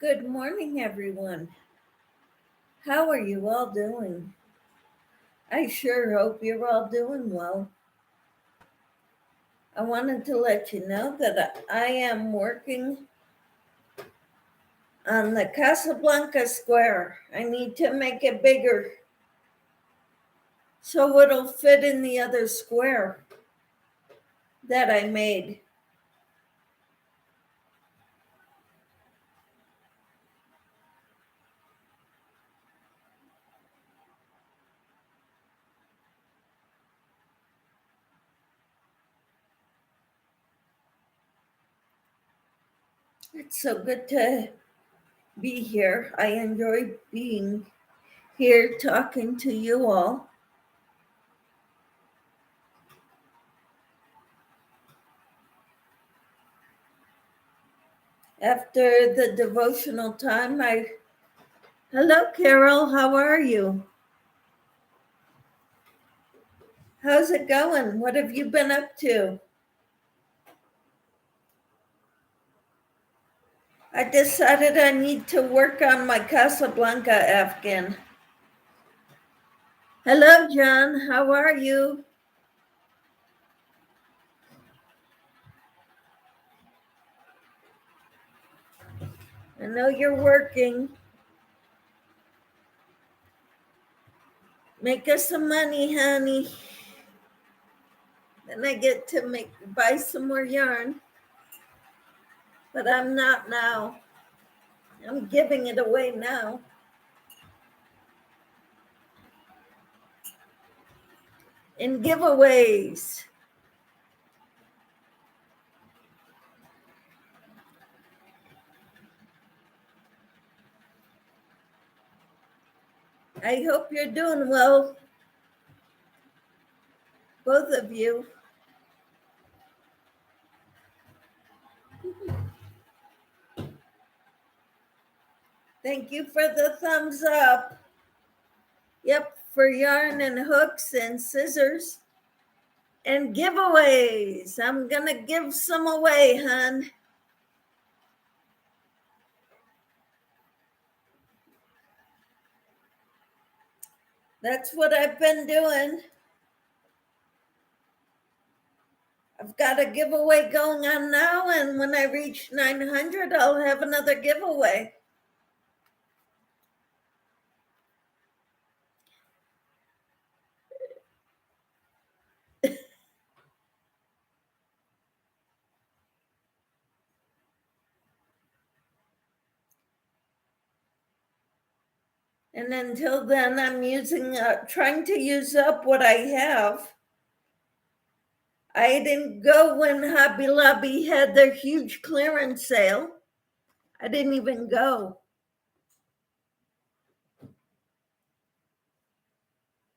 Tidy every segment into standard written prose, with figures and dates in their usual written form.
Good morning, everyone. How are you all doing? I sure hope you're all doing well. I wanted to let you know that I am working on the Casablanca Square. I need to make it bigger so it'll fit in the other square that I made. It's so good to be here. I enjoy being here talking to you all. After the devotional time, Hello, Carol. How are you? How's it going? What have you been up to? I decided I need to work on my Casablanca Afghan. Hello, John. How are you? I know you're working. Make us some money, honey. Then I get to buy some more yarn. But I'm not now. I'm giving it away now. In giveaways. I hope you're doing well, both of you. Thank you for the thumbs up. Yep, for yarn and hooks and scissors and giveaways. I'm gonna give some away, hon. That's what I've been doing. I've got a giveaway going on now, and when I reach 900, I'll have another giveaway. And until then, I'm trying to use up what I have. I didn't go when Hobby Lobby had their huge clearance sale. I didn't even go.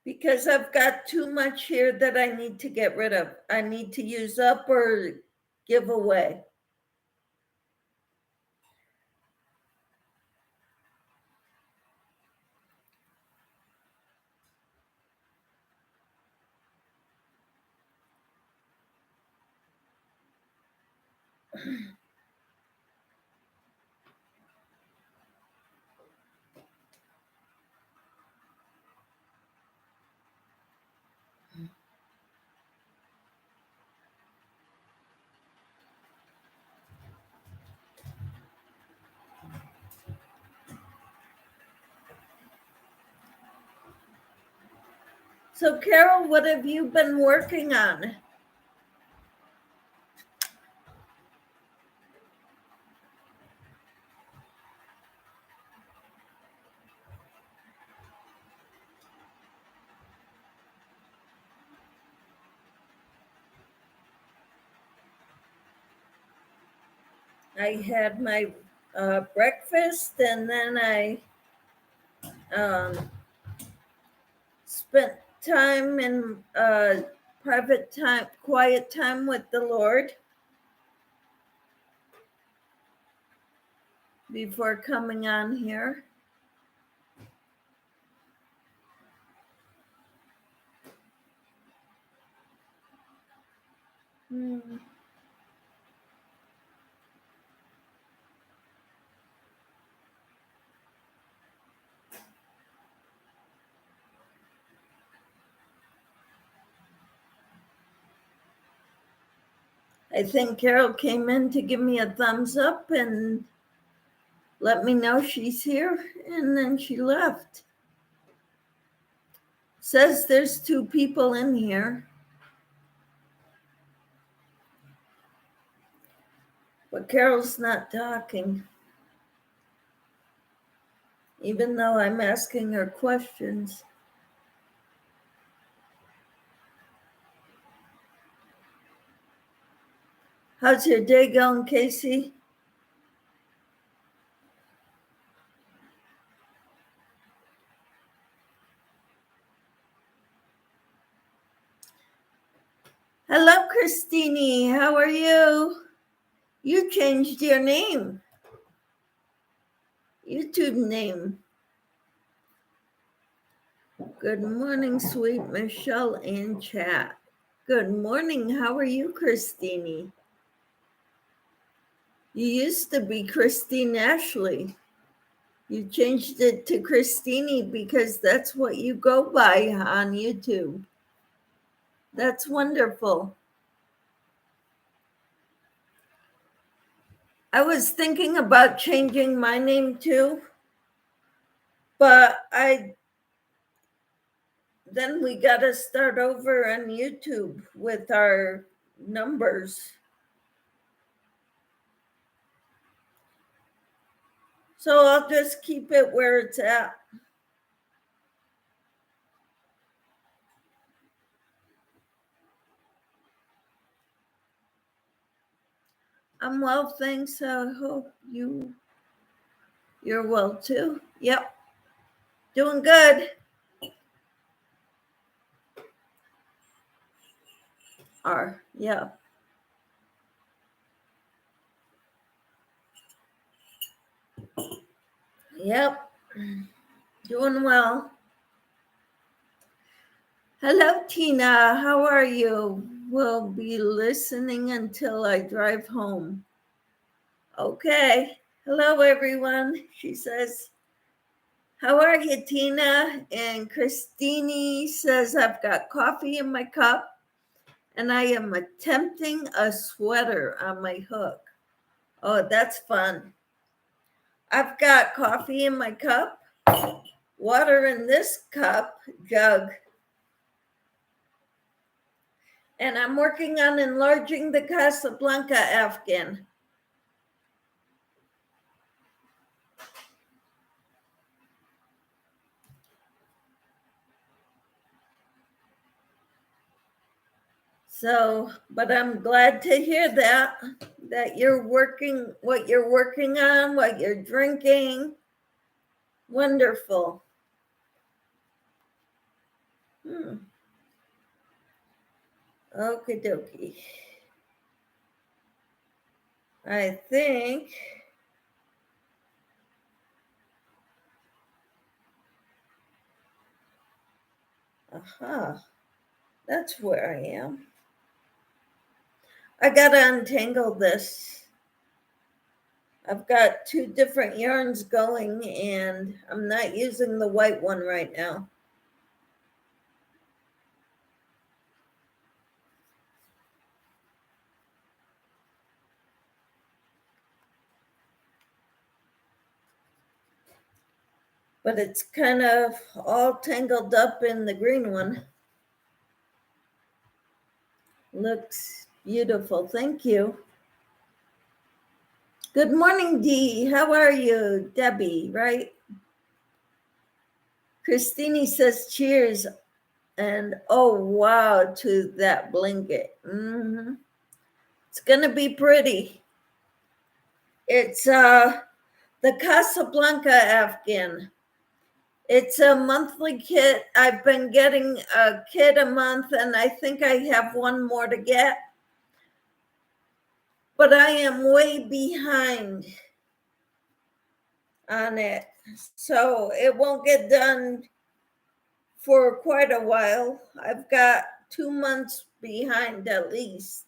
Because I've got too much here that I need to get rid of. I need to use up or give away. So, Carol, what have you been working on? I had my breakfast, and then I spent time in private time, quiet time with the Lord before coming on here. I think Carol came in to give me a thumbs up and let me know she's here, and then she left. Says there's 2 people in here. But Carol's not talking, even though I'm asking her questions. How's your day going, Casey? Hello, Christine. How are you? You changed your name, YouTube name. Good morning, sweet Michelle in chat. Good morning. How are you, Christine? You used to be Christine Ashley. You changed it to Christine because that's what you go by on YouTube. That's wonderful. I was thinking about changing my name too, but then we got to start over on YouTube with our numbers. So I'll just keep it where it's at. I'm well, thanks. I hope you're well too. Yep, doing good. Yeah. Yep, doing well. Hello, Tina. How are you? We'll be listening until I drive home. Okay. Hello, everyone. She says, how are you, Tina? And Christine says, I've got coffee in my cup and I am attempting a sweater on my hook. Oh, that's fun. I've got coffee in my cup, water in this jug, and I'm working on enlarging the Casablanca Afghan. So, but I'm glad to hear that you're working, what you're working on, what you're drinking. Wonderful. Okie dokie. I think that's where I am. I gotta untangle this. I've got 2 different yarns going and I'm not using the white one right now. But it's kind of all tangled up in the green one. Looks beautiful. Thank you. Good morning, Dee. How are you? Debbie, right? Christine says cheers and oh wow to that blanket. It's gonna be pretty. It's the Casablanca Afghan. It's a monthly kit. I've been getting a kit a month and I think I have one more to get. But I am way behind on it. So it won't get done for quite a while. I've got 2 months behind at least.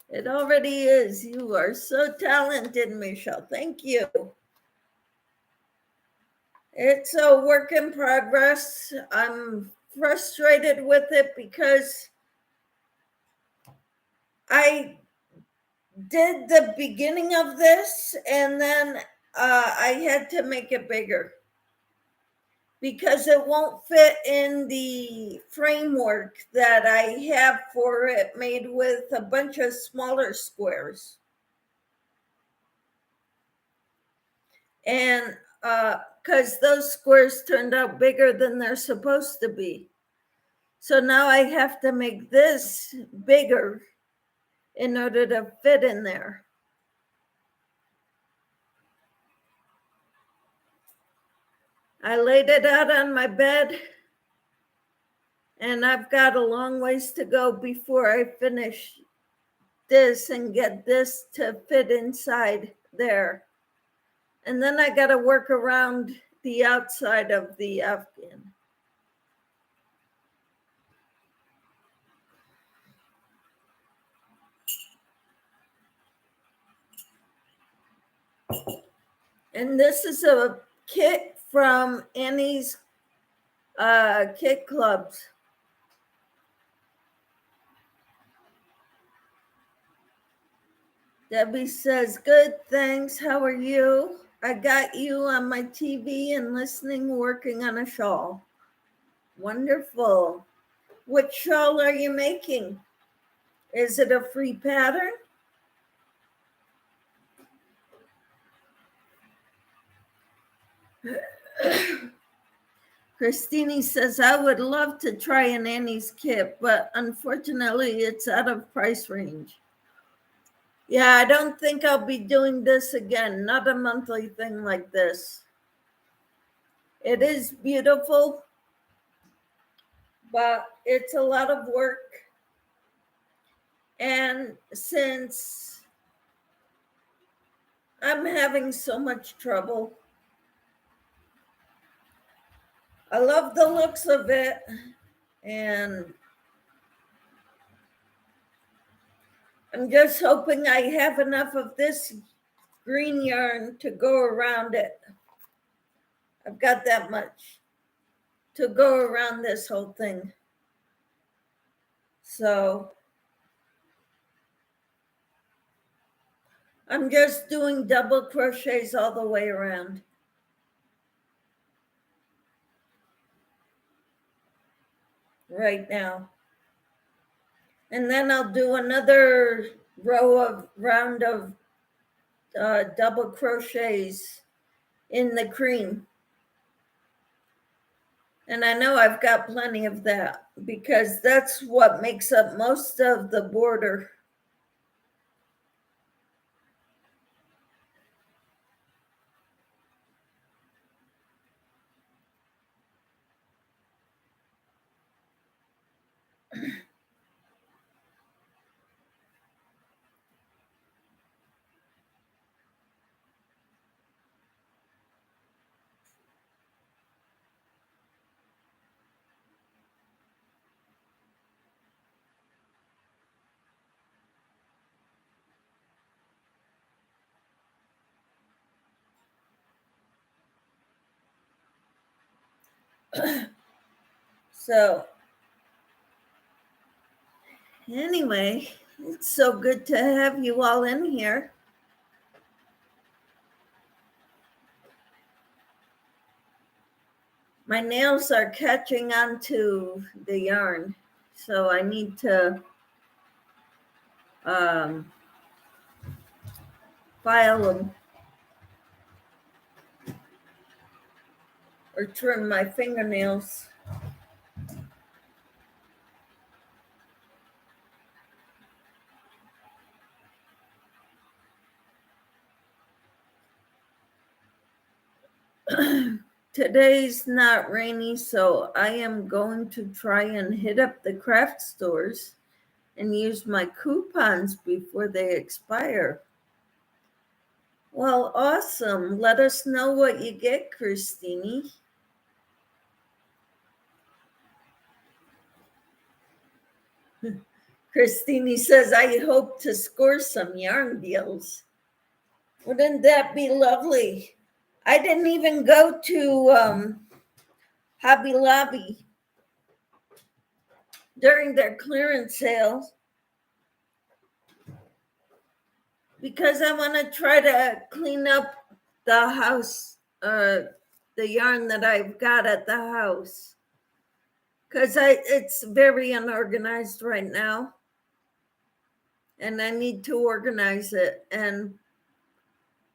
It already is. You are so talented, Michelle. Thank you. It's a work in progress. I'm frustrated with it because I did the beginning of this and then I had to make it bigger because it won't fit in the framework that I have for it, made with a bunch of smaller squares. And because those squares turned out bigger than they're supposed to be. So now I have to make this bigger in order to fit in there. I laid it out on my bed and I've got a long ways to go before I finish this and get this to fit inside there. And then I got to work around the outside of the Afghan. And this is a kit from Annie's Kit Clubs. Debbie says, good, thanks. How are you? I got you on my TV and listening, working on a shawl. Wonderful. What shawl are you making? Is it a free pattern? Christine says, I would love to try an Annie's kit, but unfortunately it's out of price range. Yeah, I don't think I'll be doing this again, not a monthly thing like this. It is beautiful, but it's a lot of work. And since I'm having so much trouble, I love the looks of it, and I'm just hoping I have enough of this green yarn to go around it. I've got that much to go around this whole thing. So I'm just doing double crochets all the way around. Right now. And then I'll do another round of double crochets in the cream. And I know I've got plenty of that because that's what makes up most of the border. So anyway, it's so good to have you all in here. My nails are catching on to the yarn, so I need to file them or trim my fingernails. Today's not rainy, so I am going to try and hit up the craft stores and use my coupons before they expire. Well, awesome. Let us know what you get, Christine. Christine says, I hope to score some yarn deals. Wouldn't that be lovely? I didn't even go to Hobby Lobby during their clearance sales because I want to try to clean up the house, the yarn that I've got at the house, because it's very unorganized right now, and I need to organize it. And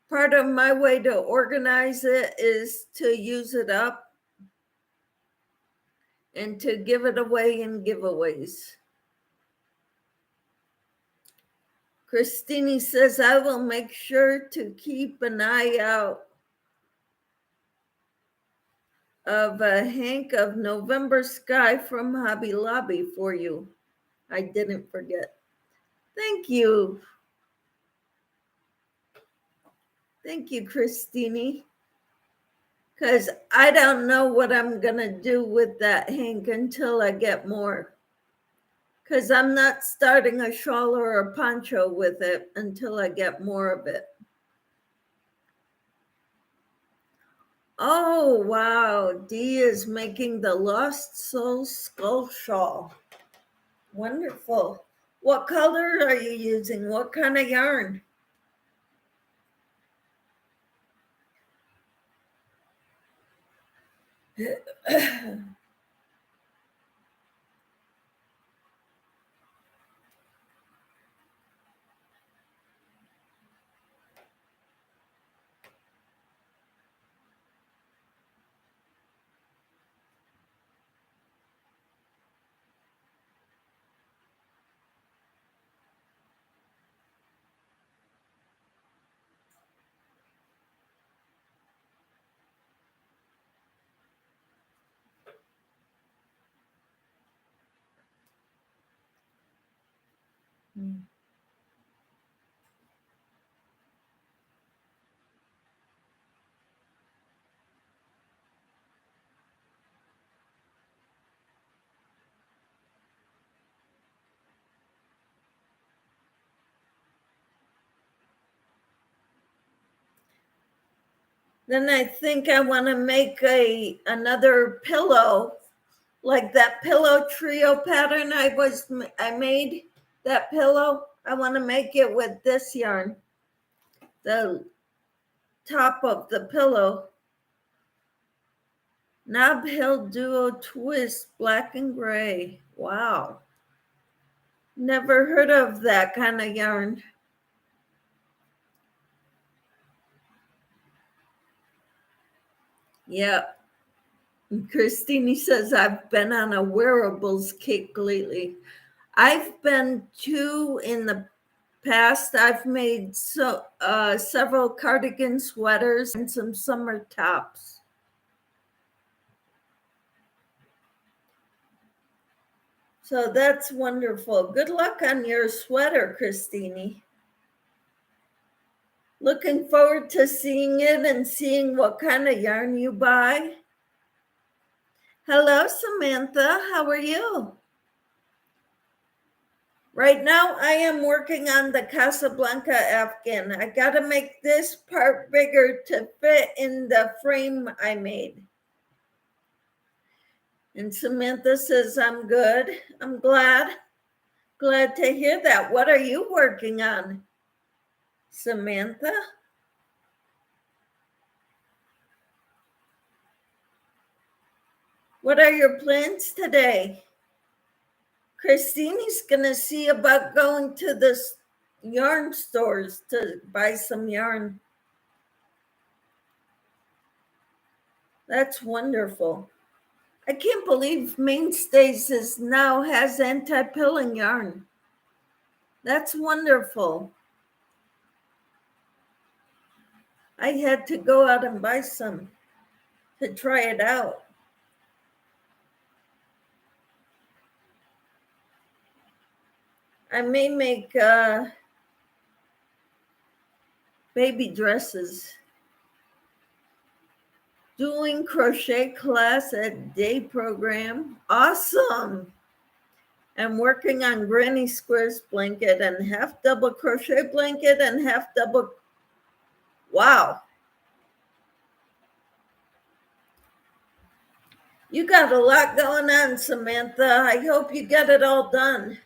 part of my way to organize it is to use it up and to give it away in giveaways. Christine says, I will make sure to keep an eye out of a hank of November Sky from Hobby Lobby for you. I didn't forget. Thank you. Thank you, Christine. Because I don't know what I'm going to do with that hank until I get more. Because I'm not starting a shawl or a poncho with it until I get more of it. Oh, wow. Dee is making the Lost Soul Skull Shawl. Wonderful. What color are you using? What kind of yarn? Then I think I want to make another pillow, like that pillow trio pattern I made that pillow. I want to make it with this yarn, the top of the pillow. Knob Hill Duo Twist, black and gray. Wow. Never heard of that kind of yarn. Yeah. Christine says, I've been on a wearables kick lately. I've been too in the past. I've made several cardigan sweaters and some summer tops. So that's wonderful. Good luck on your sweater, Christine. Looking forward to seeing it and seeing what kind of yarn you buy. Hello, Samantha. How are you? Right now, I am working on the Casablanca Afghan. I got to make this part bigger to fit in the frame I made. And Samantha says, I'm good. I'm glad to hear that. What are you working on, Samantha? What are your plans today? Christine's going to see about going to the yarn stores to buy some yarn. That's wonderful. I can't believe Mainstays now has anti-pilling yarn. That's wonderful. I had to go out and buy some to try it out. I may make baby dresses. Doing crochet class at day program. Awesome. I'm working on Granny Squares blanket and half double crochet blanket and half double. Wow. You got a lot going on, Samantha. I hope you get it all done.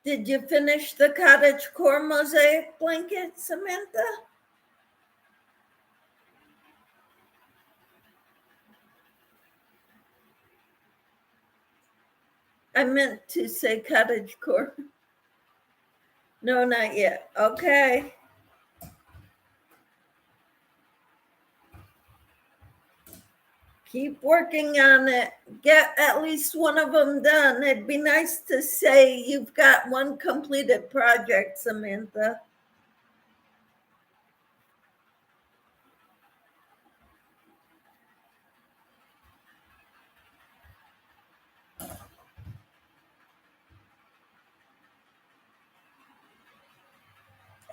Did you finish the cottage core mosaic blanket, Samantha? I meant to say cottage core. No, not yet. Okay. Keep working on it. Get at least one of them done. It'd be nice to say you've got one completed project, Samantha.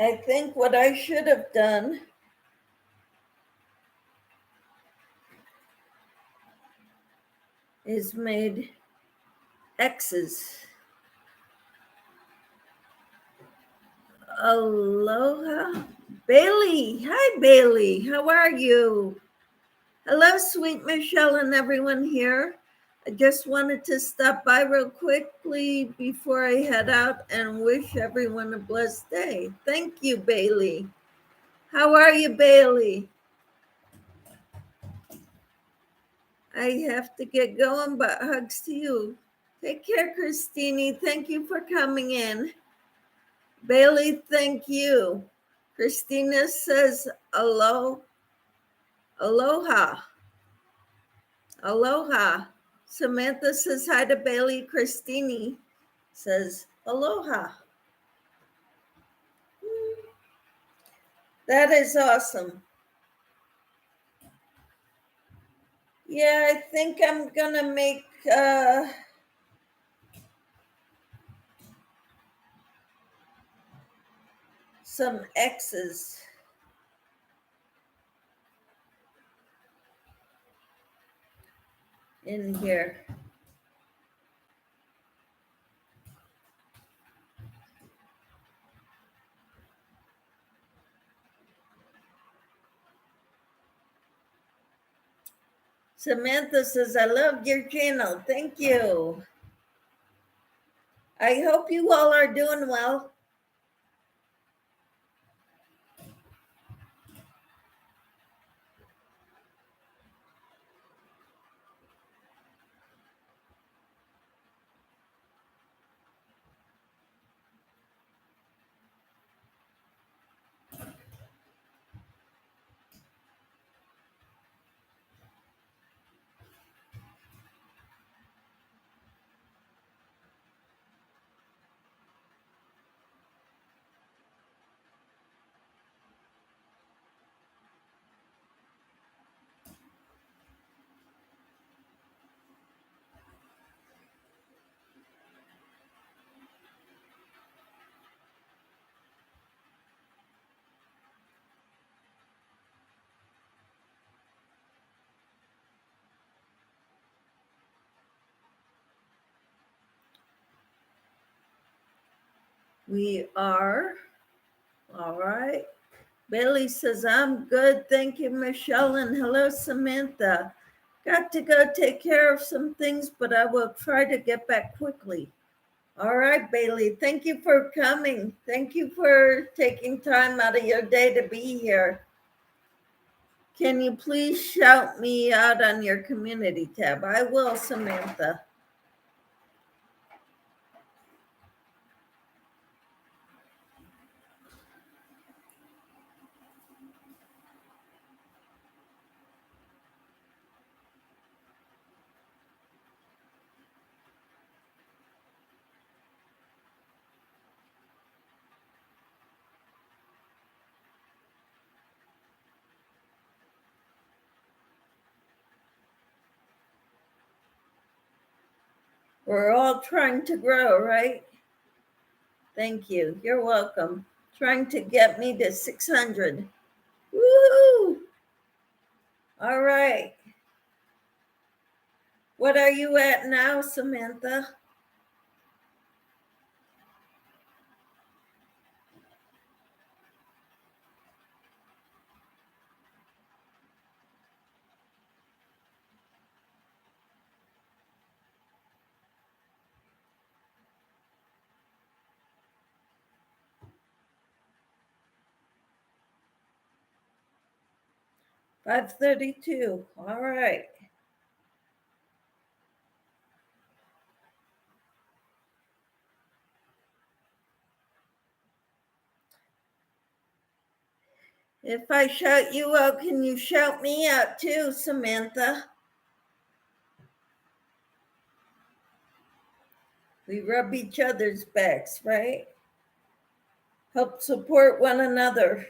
I think what I should have done is made X's. Aloha. Bailey. Hi, Bailey. How are you? Hello, sweet Michelle and everyone here. I just wanted to stop by real quickly before I head out and wish everyone a blessed day. Thank you, Bailey. How are you, Bailey? I have to get going, but hugs to you. Take care, Christine. Thank you for coming in. Bailey, thank you. Christina says aloha. Aloha. Samantha says hi to Bailey. Christine says aloha. That is awesome. Yeah, I think I'm gonna make some X's. In here. Samantha says, I love your channel. Thank you. I hope you all are doing well. We are. All right. Bailey says, I'm good. Thank you, Michelle. And hello, Samantha. Got to go take care of some things, but I will try to get back quickly. All right, Bailey. Thank you for coming. Thank you for taking time out of your day to be here. Can you please shout me out on your community tab? I will, Samantha. We're all trying to grow, right? Thank you. You're welcome. Trying to get me to 600. Woohoo! All right. What are you at now, Samantha? 5:32. All right. If I shout you out, can you shout me out too, Samantha? We rub each other's backs, right? Help support one another.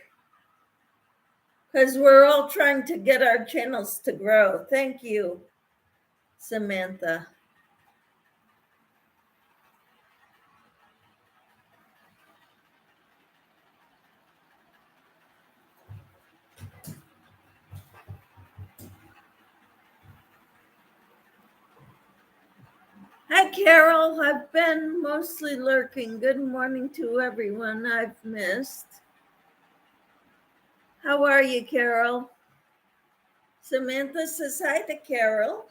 Because we're all trying to get our channels to grow. Thank you, Samantha. Hi, Carol. I've been mostly lurking. Good morning to everyone I've missed. How are you, Carol? Samantha says hi to Carol.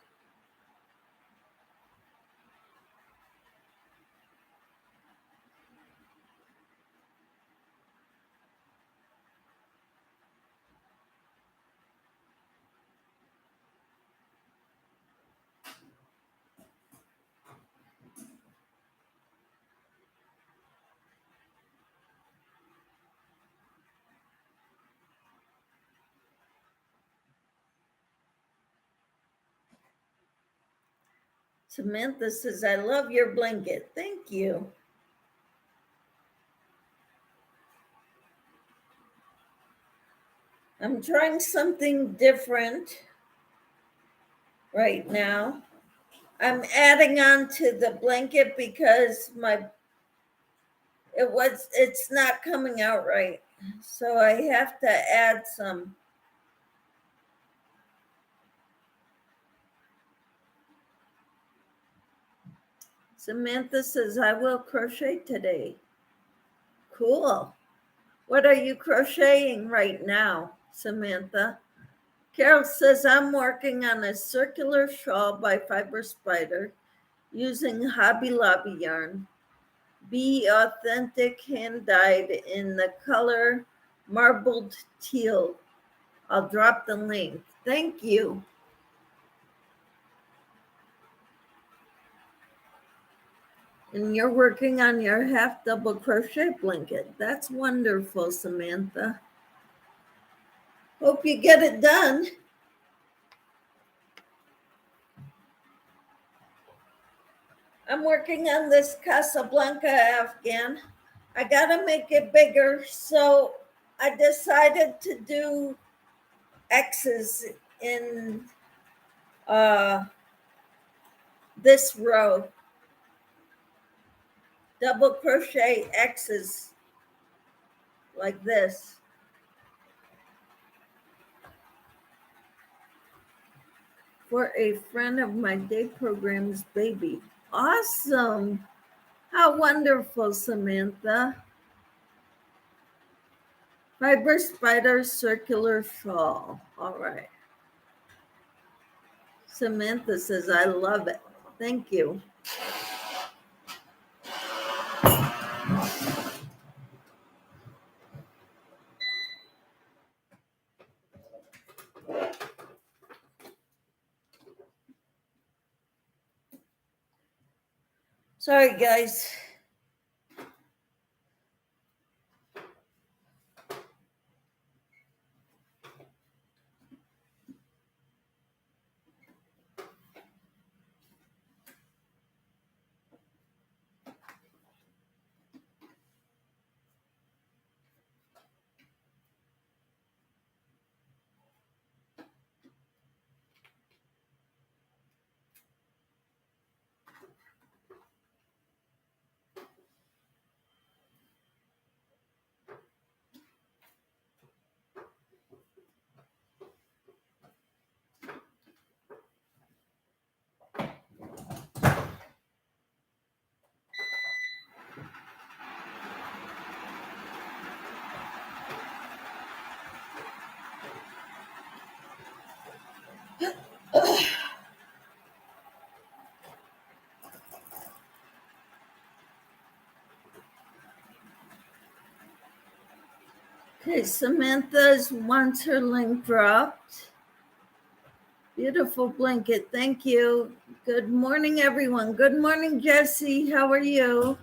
Samantha says, I love your blanket. Thank you. I'm trying something different right now. I'm adding on to the blanket because it's not coming out right. So I have to add some. Samantha says, I will crochet today. Cool. What are you crocheting right now, Samantha? Carol says, I'm working on a circular shawl by Fiber Spider using Hobby Lobby yarn. Be authentic, hand dyed in the color marbled teal. I'll drop the link. Thank you. And you're working on your half double crochet blanket. That's wonderful, Samantha. Hope you get it done. I'm working on this Casablanca Afghan. I gotta make it bigger, so I decided to do X's in this row. Double crochet X's like this. For a friend of my day program's baby. Awesome. How wonderful, Samantha. Fiber Spider circular shawl. All right. Samantha says, I love it. Thank you. Sorry, guys. Okay, Samantha's wants her link dropped. Beautiful blanket. Thank you. Good morning, everyone. Good morning, Jessie. How are you?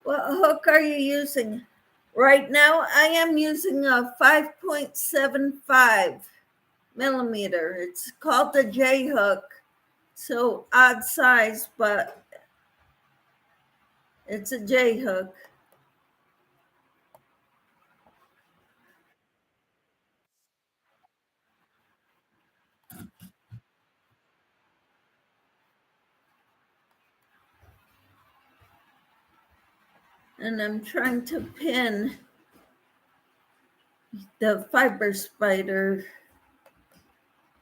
What hook are you using? Right now, I am using a 5.75 millimeter. It's called the J hook. So odd size, but it's a J hook. And I'm trying to pin the fiber spider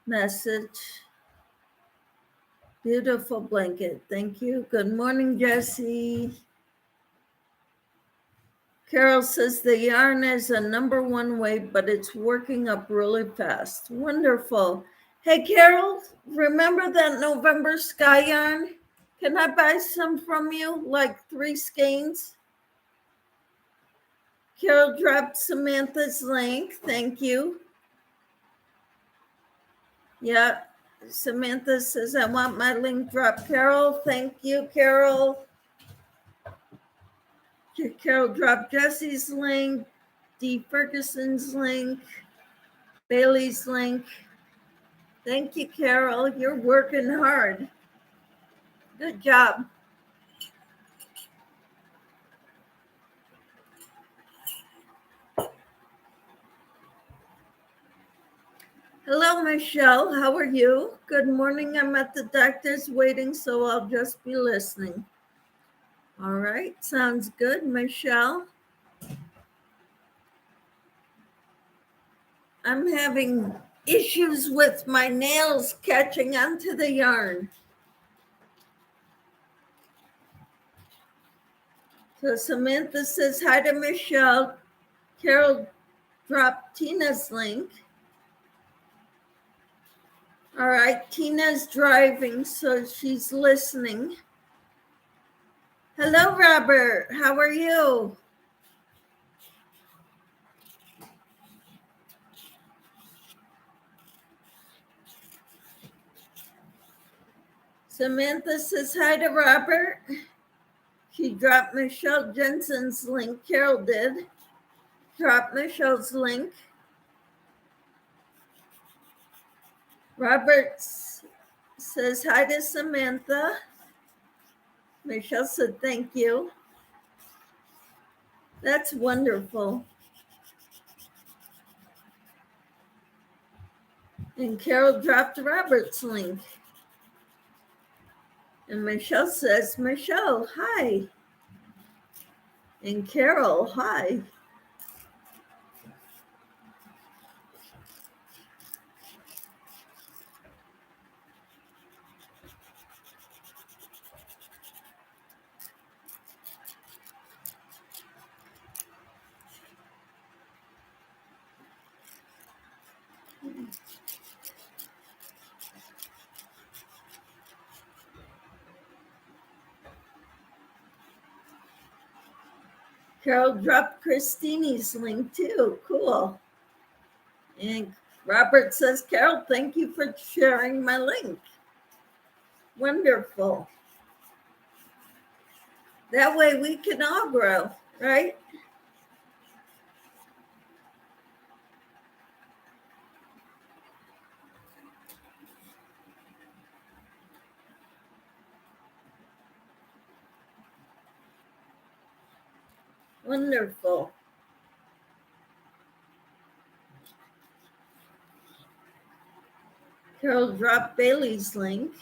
message. Beautiful blanket. Thank you. Good morning, Jessie. Carol says the yarn is a #1 weight, but it's working up really fast. Wonderful. Hey, Carol, remember that November sky yarn? Can I buy some from you, like 3 skeins? Carol dropped Samantha's link. Thank you. Yeah, Samantha says, I want my link dropped. Carol, thank you, Carol. Carol dropped Jesse's link, Dee Ferguson's link, Bailey's link. Thank you, Carol. You're working hard. Good job. Hello, Michelle. How are you? Good morning. I'm at the doctor's waiting, so I'll just be listening. All right. Sounds good, Michelle. I'm having issues with my nails catching onto the yarn. So Samantha says hi to Michelle. Carol dropped Tina's link. All right, Tina's driving, so she's listening. Hello, Robert. How are you? Samantha says hi to Robert. She dropped Michelle Jensen's link. Carol did. Drop Michelle's link. Robert says hi to Samantha. Michelle said thank you. That's wonderful. And Carol dropped Robert's link. And Michelle says, Michelle, hi. And Carol, hi. Carol dropped Christine's link too. Cool. And Robert says, Carol, thank you for sharing my link. Wonderful. That way we can all grow, right? Wonderful. Carol dropped Bailey's link.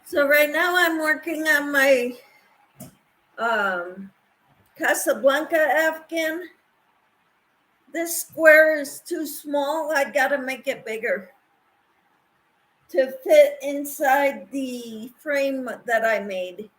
So right now I'm working on my Casablanca Afghan. This square is too small. I gotta make it bigger to fit inside the frame that I made.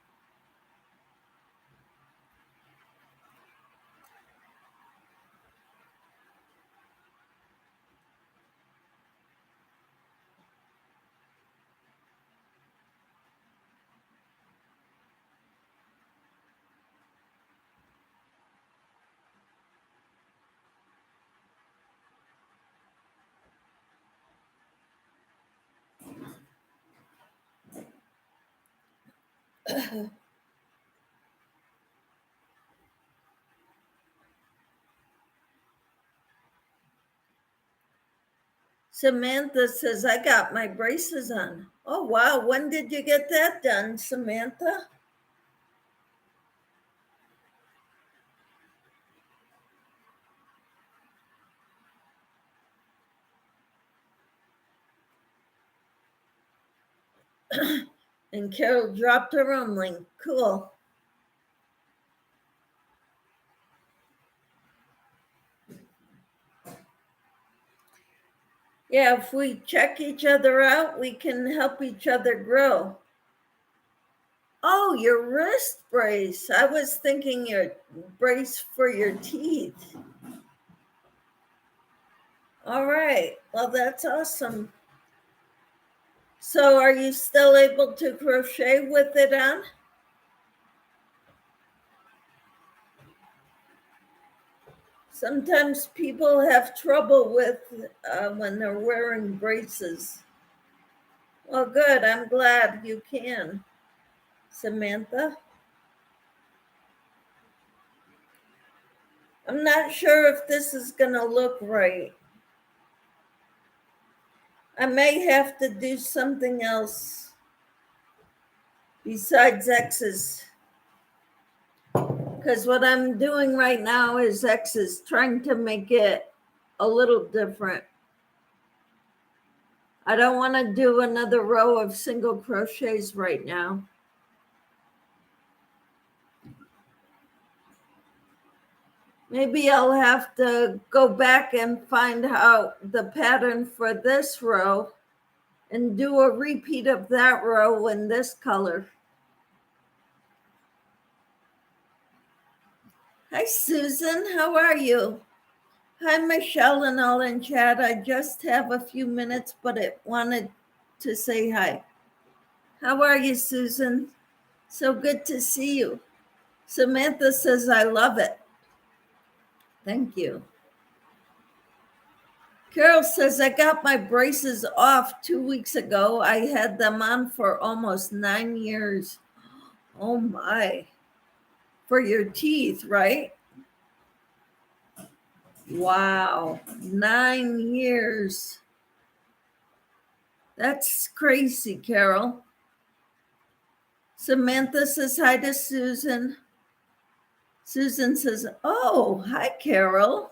Samantha says, I got my braces on. Oh, wow. When did you get that done, Samantha? And Carol dropped her own link. Cool. Yeah, if we check each other out, we can help each other grow. Oh, your wrist brace. I was thinking your brace for your teeth. All right. Well, that's awesome. So are you still able to crochet with it on? Sometimes people have trouble with when they're wearing braces. Well, good. I'm glad you can, Samantha. I'm not sure if this is going to look right. I may have to do something else besides X's. Because what I'm doing right now is X's, trying to make it a little different. I don't want to do another row of single crochets right now. Maybe I'll have to go back and find out the pattern for this row and do a repeat of that row in this color. Hi, Susan. How are you? Hi, Michelle and all in chat. I just have a few minutes, but I wanted to say hi. How are you, Susan? So good to see you. Samantha says, I love it. Thank you. Carol says, I got my braces off 2 weeks ago. I had them on for almost 9 years. Oh my. For your teeth, right? Wow. 9 years. That's crazy, Carol. Samantha says hi to Susan. Susan says, oh, hi, Carol.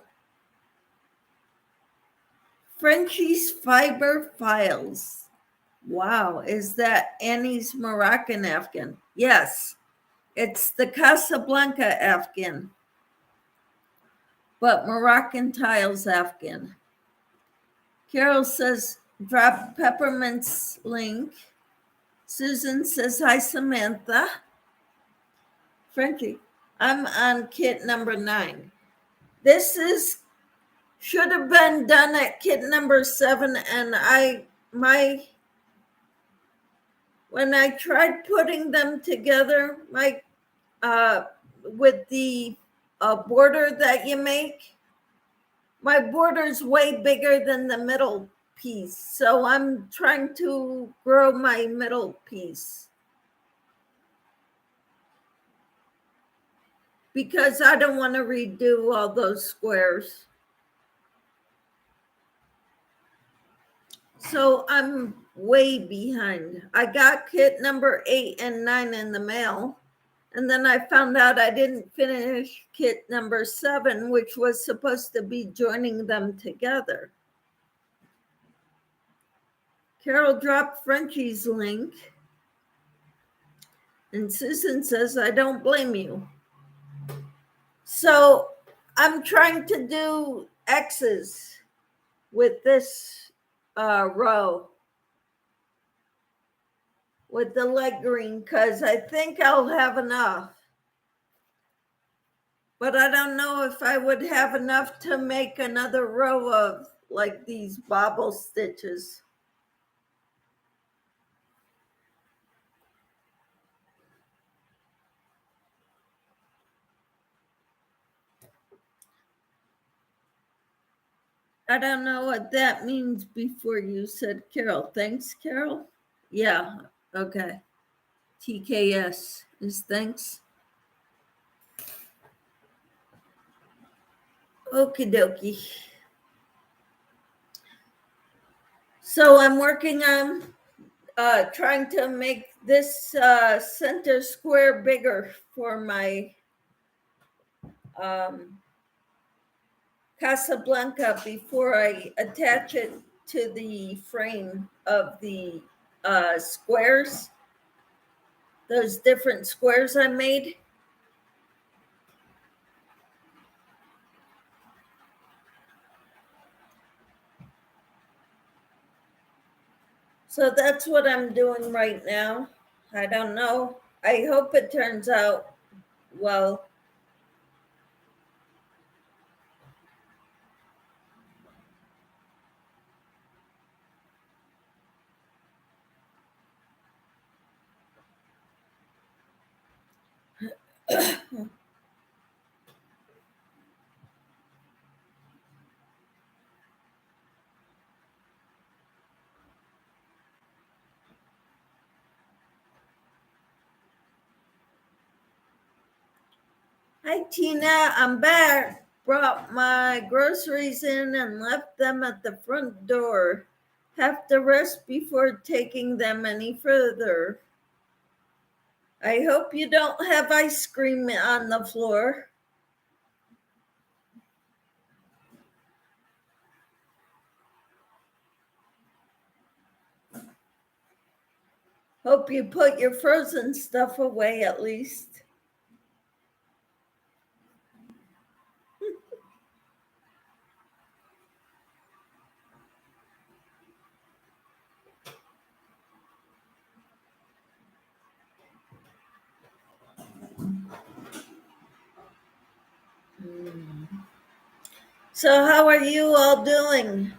Frenchie's Fiber Files. Wow, is that Annie's Moroccan Afghan? Yes, it's the Casablanca Afghan, but Moroccan tiles Afghan. Carol says, drop Peppermint's link. Susan says, hi, Samantha. Frenchie, I'm on kit number 9. This should have been done at kit number 7, and when I tried putting them together, with the border that you make, my border's way bigger than the middle piece. So I'm trying to grow my middle piece because I don't want to redo all those squares. So I'm way behind. I got kit number 8 and 9 in the mail. And then I found out I didn't finish kit number 7, which was supposed to be joining them together. Carol dropped Frenchie's link. And Susan says, I don't blame you. So I'm trying to do X's with this row with the light green because I think I'll have enough. But I don't know if I would have enough to make another row of like these bobble stitches. I don't know what that means before you said Carol. Thanks, Carol. Yeah, okay. TKS is thanks. Okie dokie. So I'm working on trying to make this center square bigger for my Casablanca before I attach it to the frame of the squares, those different squares I made. So that's what I'm doing right now. I don't know. I hope it turns out well. Hi, Tina. I'm back. Brought my groceries in and left them at the front door. Have to rest before taking them any further. I hope you don't have ice cream on the floor. Hope you put your frozen stuff away at least. So, how are you all doing?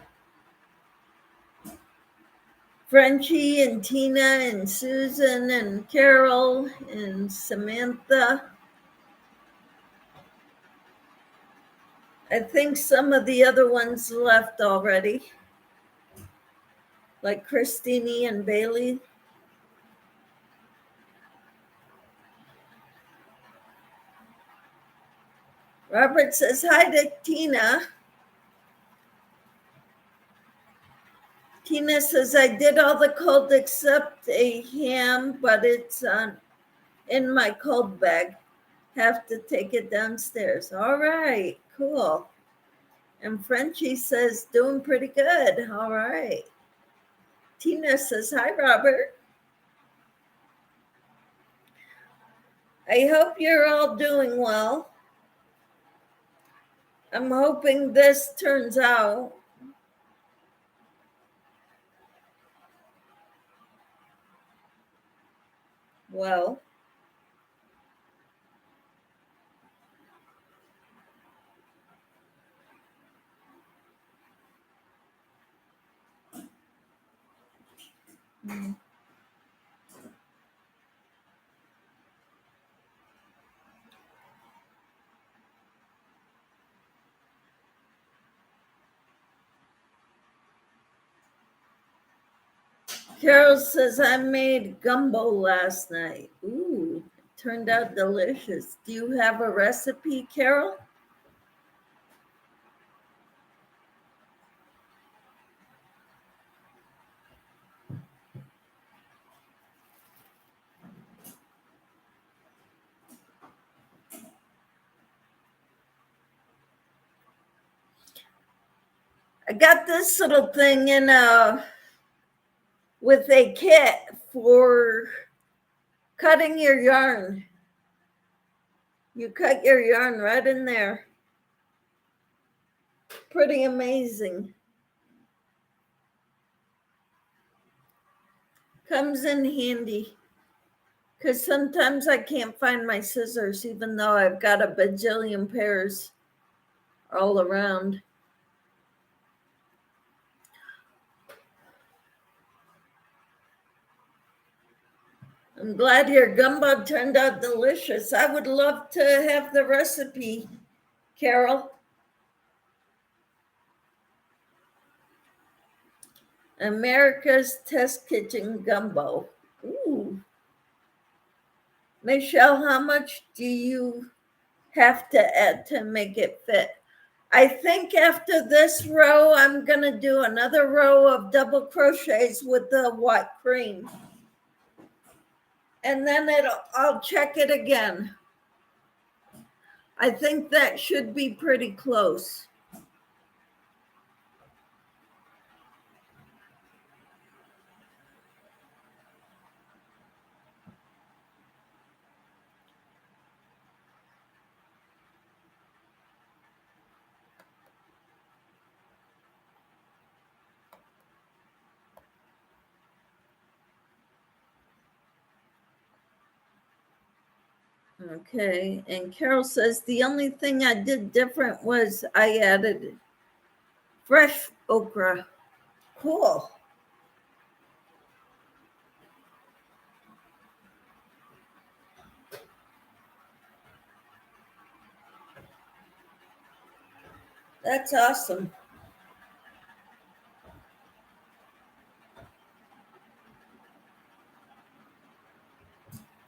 Frenchie and Tina and Susan and Carol and Samantha. I think some of the other ones left already, like Christine and Bailey. Robert says hi to Tina. Tina says, I did all the cold except a ham, but it's in my cold bag. Have to take it downstairs. All right, cool. And Frenchie says, doing pretty good. All right. Tina says, hi, Robert. I hope you're all doing well. I'm hoping this turns out well. Carol says, I made gumbo last night. Ooh, it turned out delicious. Do you have a recipe, Carol? I got this little thing in with a kit for cutting your yarn. You cut your yarn right in there. Pretty amazing. Comes in handy. Because sometimes I can't find my scissors, even though I've got a bajillion pairs all around. I'm glad your gumbo turned out delicious. I would love to have the recipe, Carol. America's Test Kitchen Gumbo. Ooh. Michelle, how much do you have to add to make it fit? I think after this row, I'm going to do another row of double crochets with the white cream. And then I'll check it again. I think that should be pretty close. Okay, and Carol says the only thing I did different was I added fresh okra. Cool. That's awesome.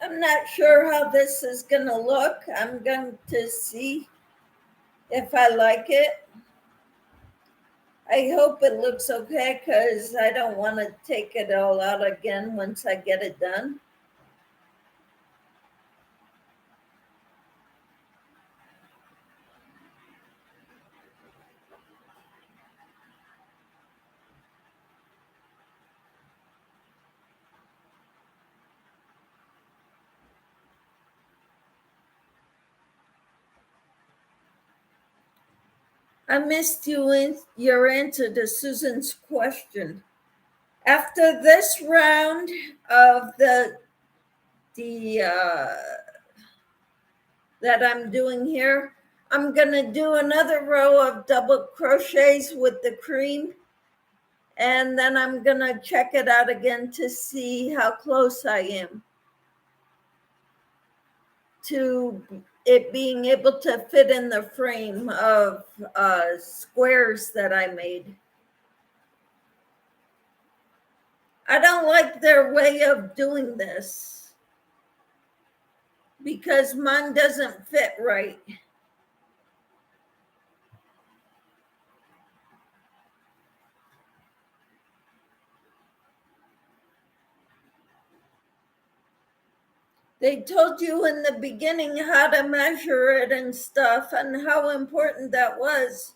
I'm not sure how this is going to look. I'm going to see if I like it. I hope it looks okay because I don't want to take it all out again once I get it done. I missed your answer to Susan's question. After this round of the that I'm doing here, I'm gonna do another row of double crochets with the cream, and then I'm gonna check it out again to see how close I am to it being able to fit in the frame of squares that I made. I don't like their way of doing this because mine doesn't fit right. They told you in the beginning how to measure it and stuff and how important that was,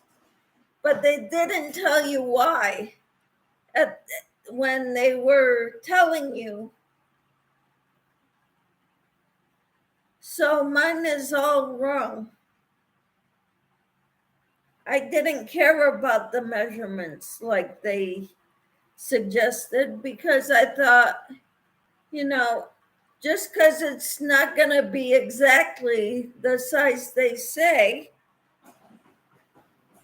but they didn't tell you why when they were telling you. So mine is all wrong. I didn't care about the measurements like they suggested because I thought, just because it's not going to be exactly the size they say,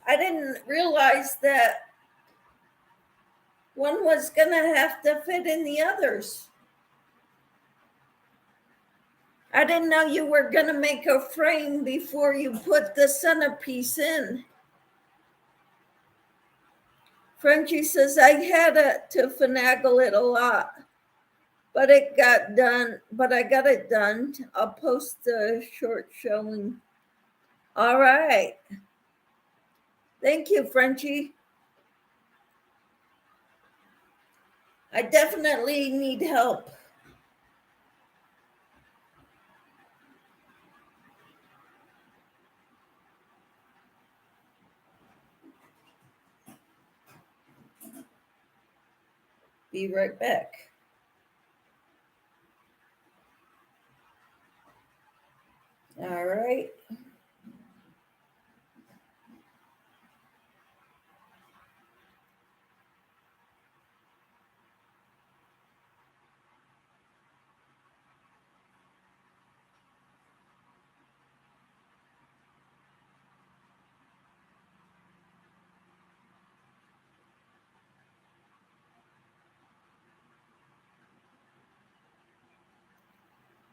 I didn't realize that one was going to have to fit in the others. I didn't know you were going to make a frame before you put the centerpiece in. Frenchie says, I had to finagle it a lot, but it got done, but I got it done. I'll post the short showing. All right. Thank you, Frenchie. I definitely need help. Be right back. All right.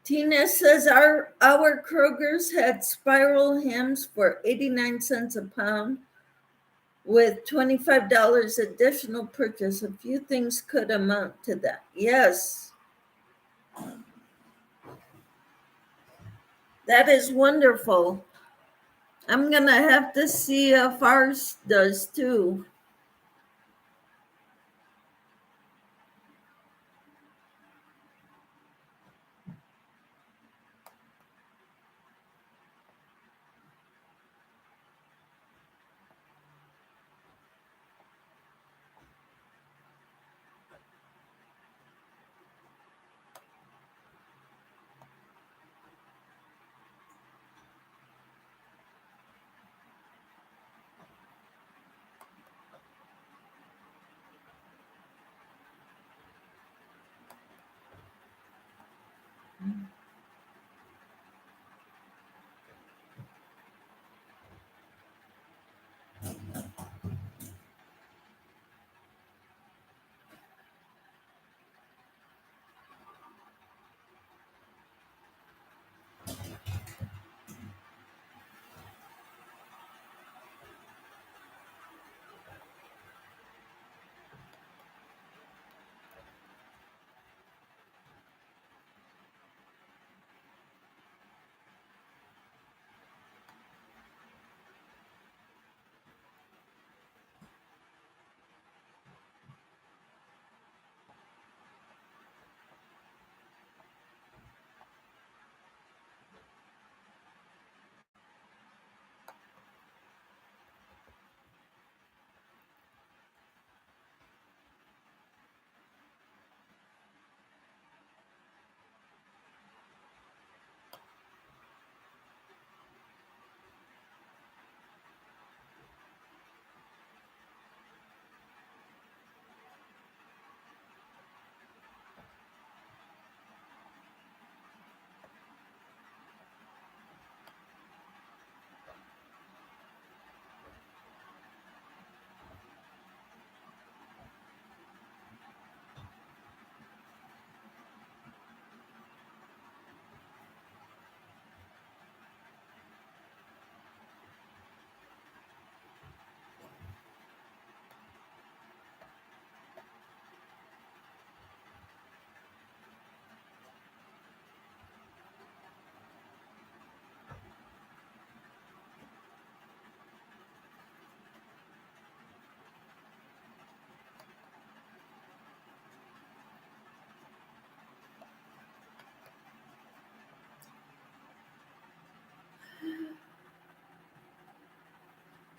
Tina says our Kroger's had spiral hems for 89 cents a pound with $25 additional purchase. A few things could amount to that. Yes. That is wonderful. I'm going to have to see if ours does too.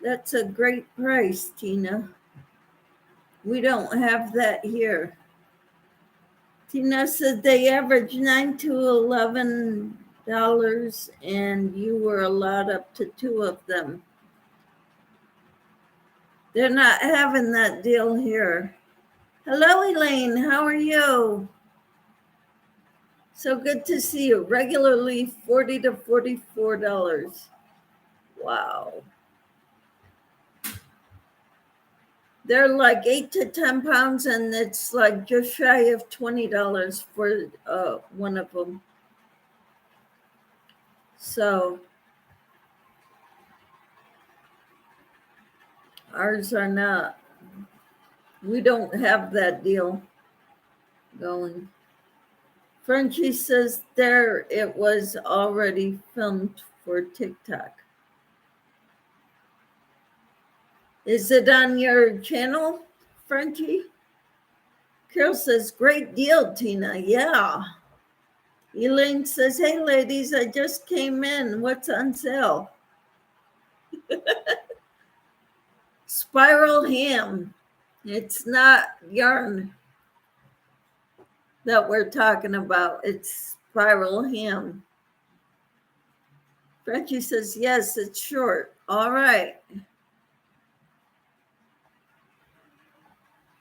That's a great price, Tina. We don't have that here. Tina said they average $9 to $11, and you were allowed up to 2 of them. They're not having that deal here. Hello, Elaine. How are you? So good to see you. Regularly $40 to $44. Wow. They're like 8 to 10 pounds, and it's like just shy of $20 for one of them. So ours are not. We don't have that deal going. Frenchie says there it was already filmed for TikTok. Is it on your channel, Frenchie? Carol says, great deal, Tina. Yeah. Elaine says, hey, ladies, I just came in. What's on sale? Spiral ham. It's not yarn that we're talking about. It's spiral ham. Frenchie says, yes, it's short. All right.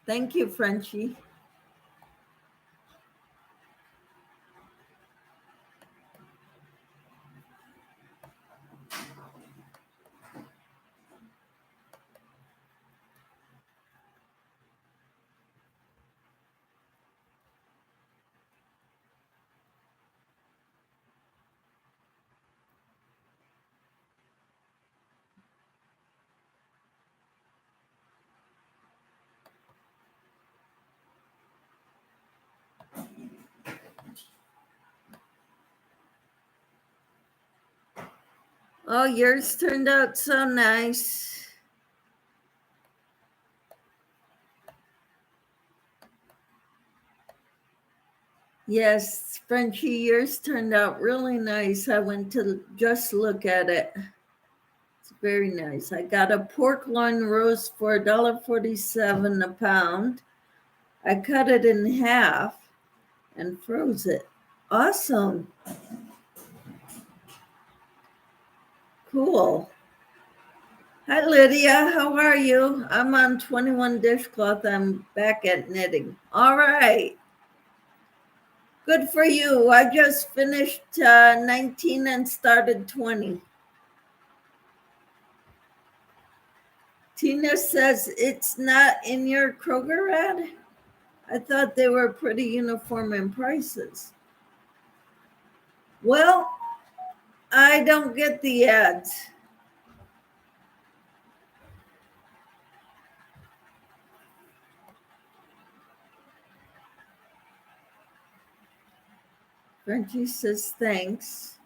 Thank you, Frenchie. Oh, yours turned out so nice. Yes, Frenchie, yours turned out really nice. I went to just look at it. It's very nice. I got a pork loin roast for $1.47 a pound. I cut it in half and froze it. Awesome. Cool. Hi, Lydia. How are you? I'm on 21 dishcloth. I'm back at knitting. All right. Good for you. I just finished 19 and started 20. Tina says it's not in your Kroger ad. I thought they were pretty uniform in prices. Well, I don't get the ads. Frenchie says thanks.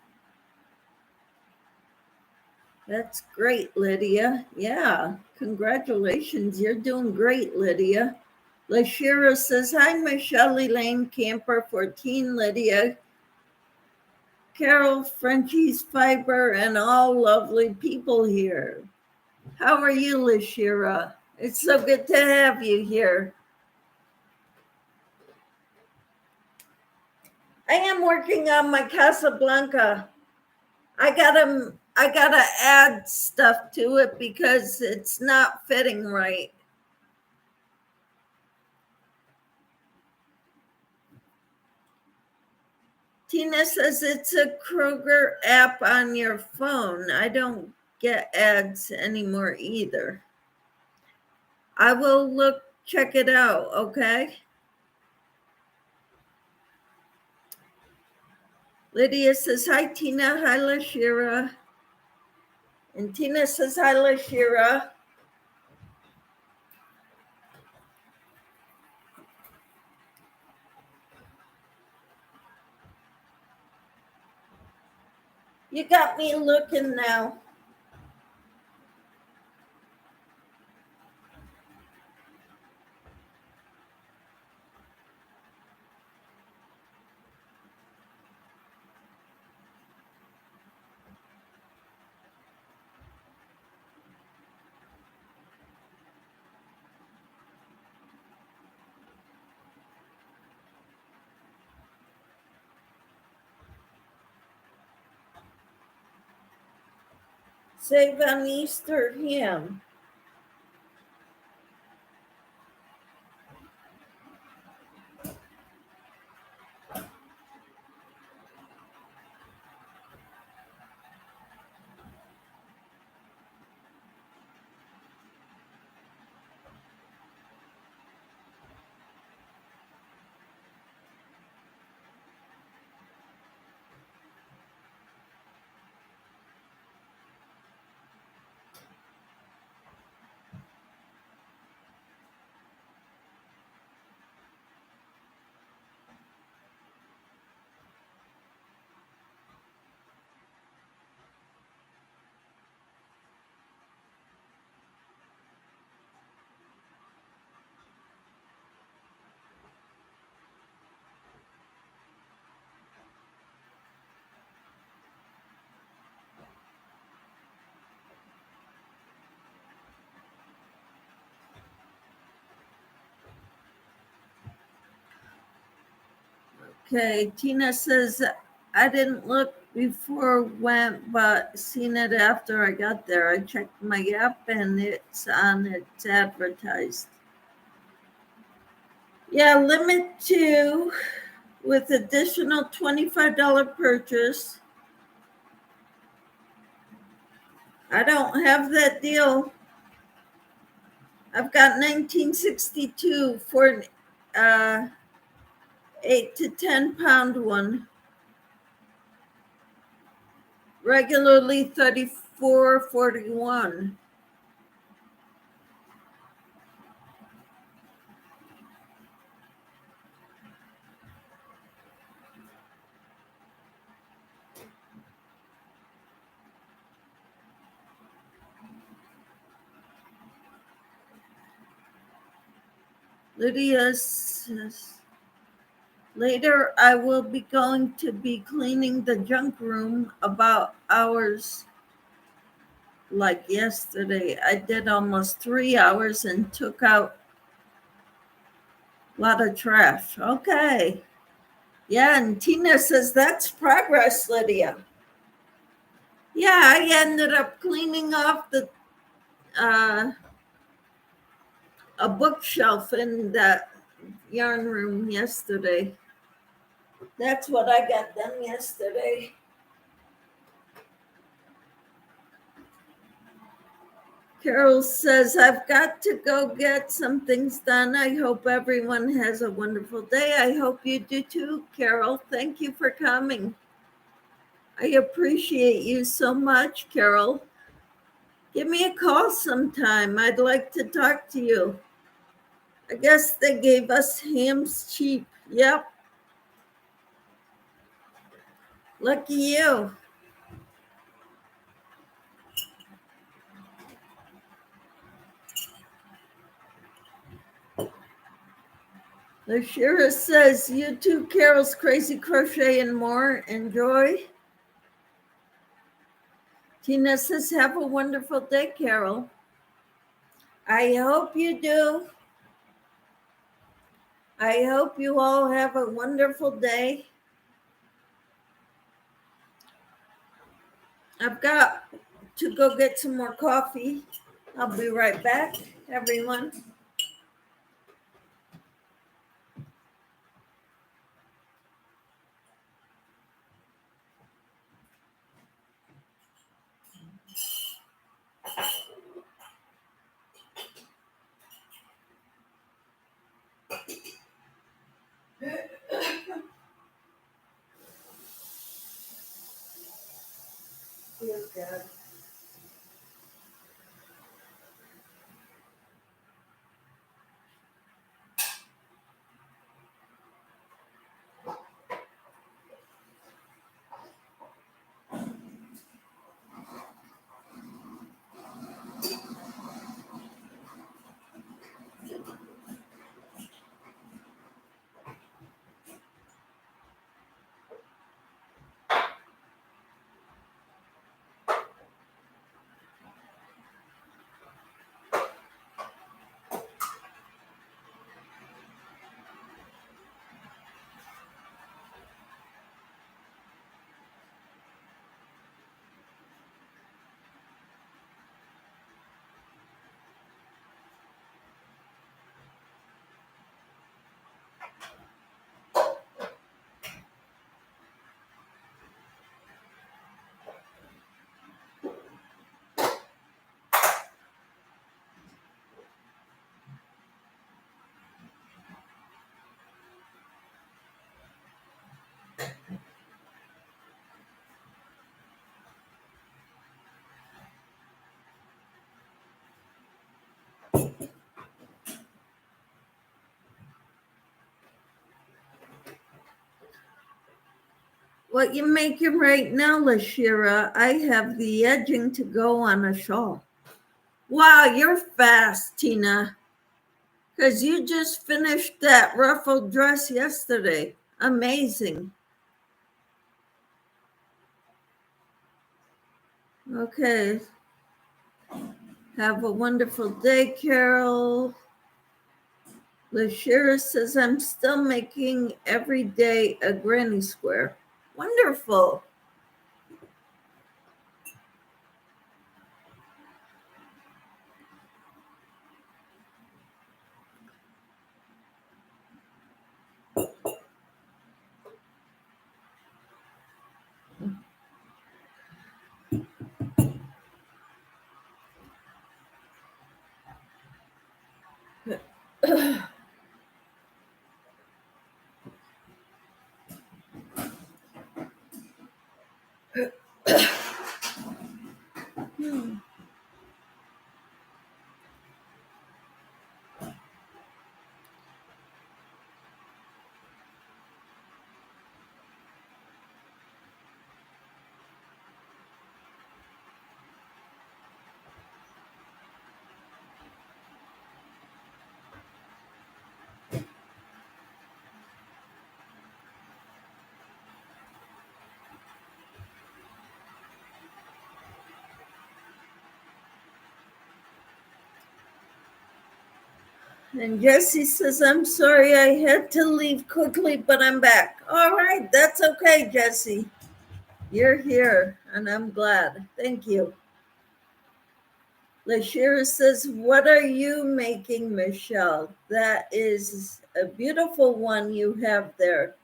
That's great, Lydia. Yeah, congratulations. You're doing great, Lydia. Lashira says, hi, Michelle Elaine Camper 14, Lydia, Carol, Frenchie's Fiber, and all lovely people here. How are you, Lashira? It's so good to have you here. I am working on my Casablanca. I gotta add stuff to it because it's not fitting right. Tina says it's a Kroger app on your phone. I don't get ads anymore either. I will check it out, okay? Lydia says, hi, Tina. Hi, Lashira. And Tina says, hi, Lashira. You got me looking now. Save on Easter hymn. Okay, Tina says, I didn't look before went, but seen it after I got there. I checked my app and it's on, it's advertised. Yeah, limit 2 with additional $25 purchase. I don't have that deal. I've got 1962 for an 8 to 10 pound one. Regularly $34.41. Lydia says, later I will be going to be cleaning the junk room about hours like yesterday. I did almost 3 hours and took out a lot of trash. Okay. Yeah, and Tina says that's progress, Lydia. Yeah, I ended up cleaning off uh, a bookshelf in that yarn room yesterday. That's what I got done yesterday. Carol says, I've got to go get some things done. I hope everyone has a wonderful day. I hope you do too, Carol. Thank you for coming. I appreciate you so much, Carol. Give me a call sometime. I'd like to talk to you. I guess they gave us hams cheap. Yep. Lucky you. Lashira says, you too, Carol's Crazy Crochet and More. Enjoy. Tina says, have a wonderful day, Carol. I hope you do. I hope you all have a wonderful day. I've got to go get some more coffee. I'll be right back, everyone. Feels good. What you making right now, Lashira? I have the edging to go on a shawl. Wow, you're fast, Tina. Because you just finished that ruffled dress yesterday. Amazing. Okay. Have a wonderful day, Carol. Lashira says, I'm still making every day a granny square. Wonderful. And Jesse says, I'm sorry I had to leave quickly, but I'm back. All right, that's okay, Jesse. You're here, and I'm glad. Thank you. Lashira says, what are you making, Michelle? That is a beautiful one you have there.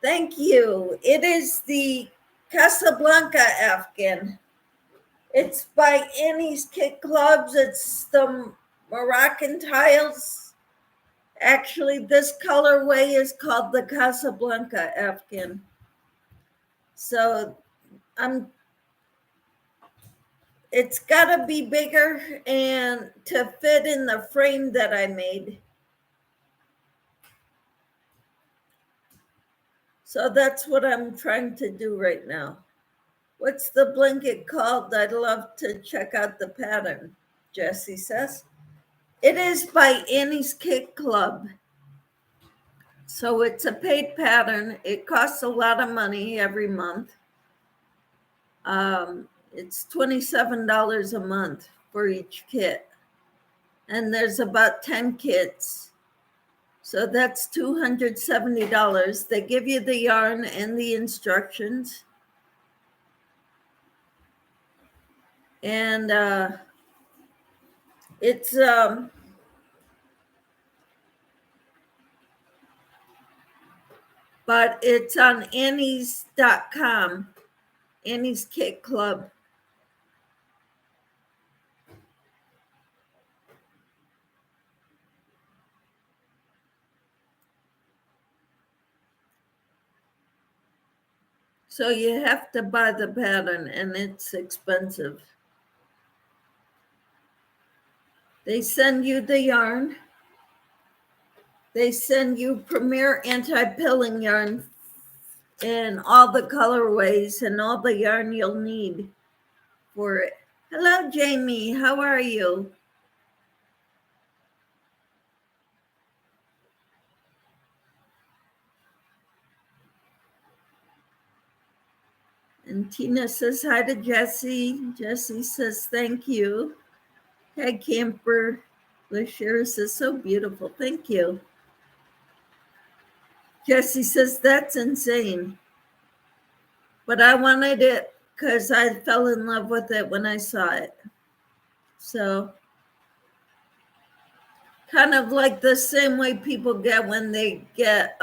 Thank you. It is the Casablanca Afghan. It's by Annie's Kit Clubs. It's the Moroccan tiles. Actually, this colorway is called the Casablanca Afghan. So it's got to be bigger and to fit in the frame that I made. So that's what I'm trying to do right now. What's the blanket called? I'd love to check out the pattern, Jessie says. It is by Annie's Kit Club. So it's a paid pattern. It costs a lot of money every month. It's $27 a month for each kit. And there's about 10 kits. So that's $270. They give you the yarn and the instructions. And it's but it's on Annie's.com, Annie's Kit Club. So you have to buy the pattern, and it's expensive. They send you the yarn. They send you Premier Anti-Pilling yarn in all the colorways and all the yarn you'll need for it. Hello, Jamie. How are you? And Tina says hi to Jessie. Jessie says thank you. Hey, Camper. Lashira says so beautiful. Thank you. Jessie says that's insane. But I wanted it because I fell in love with it when I saw it. So kind of like the same way people get when they get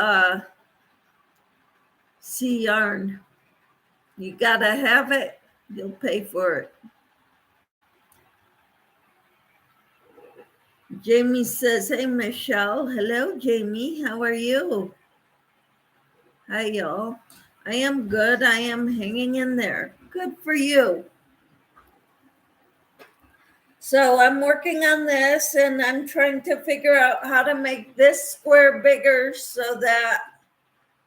sea yarn. You gotta have it, you'll pay for it. Jamie says, hey, Michelle. Hello, Jamie. How are you? Hi, y'all. I am good. I am hanging in there. Good for you. So I'm working on this, and I'm trying to figure out how to make this square bigger so that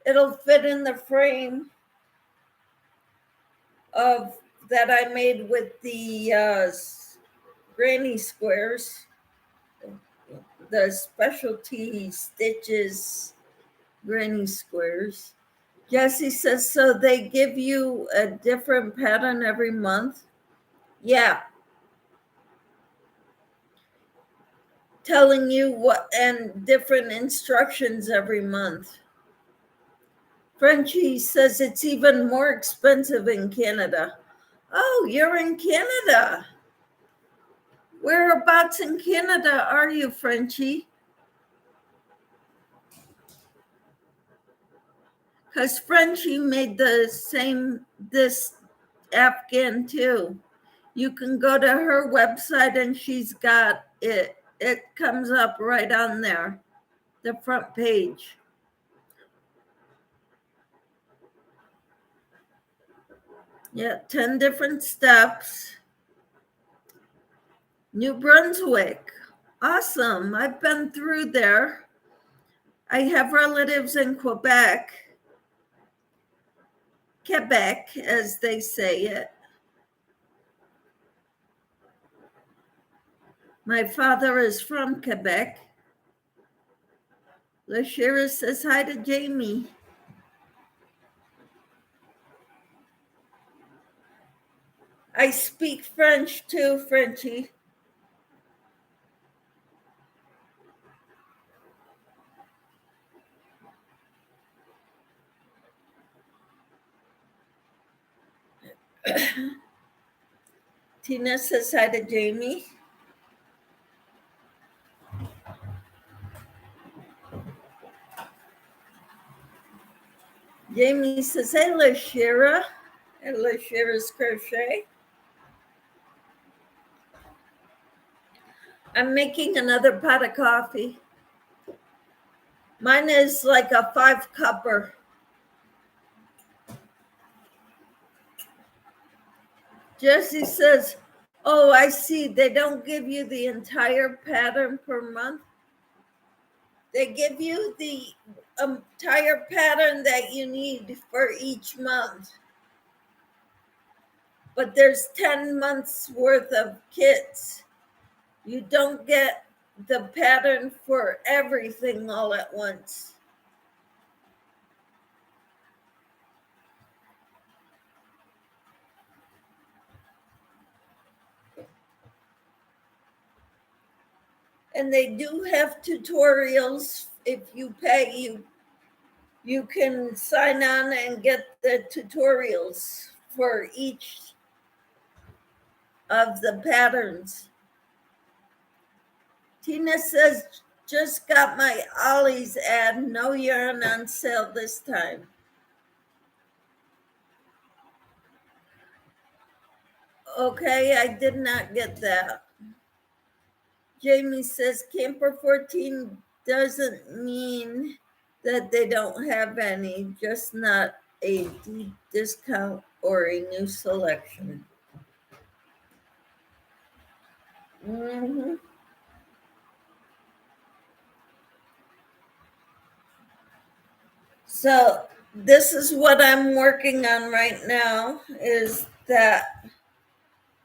it'll fit in the frame of that I made with the granny squares, the specialty stitches granny squares. Jessie says, so they give you a different pattern every month? Yeah. Telling you what and different instructions every month. Frenchie says it's even more expensive in Canada. Oh, you're in Canada. Whereabouts in Canada are you, Frenchie? Because Frenchie made this Afghan too. You can go to her website and she's got it. It comes up right on there, the front page. Yeah, 10 different steps. New Brunswick. Awesome. I've been through there. I have relatives in Quebec, as they say it. My father is from Quebec. Lashira says hi to Jamie. I speak French too, Frenchie. Tina says hi to Jamie. Jamie says, hey, LaShira. And LaShira's Crochet. I'm making another pot of coffee. Mine is like a 5-cupper. Jesse says, oh, I see. They don't give you the entire pattern per month. They give you the entire pattern that you need for each month. But there's 10 months worth of kits. You don't get the pattern for everything all at once. And they do have tutorials. If you pay, you can sign on and get the tutorials for each of the patterns. Tina says, just got my Ollie's ad, no yarn on sale this time. Okay, I did not get that. Jamie says Camper 14 doesn't mean that they don't have any, just not a deep discount or a new selection. Mm-hmm. So this is what I'm working on right now, is that,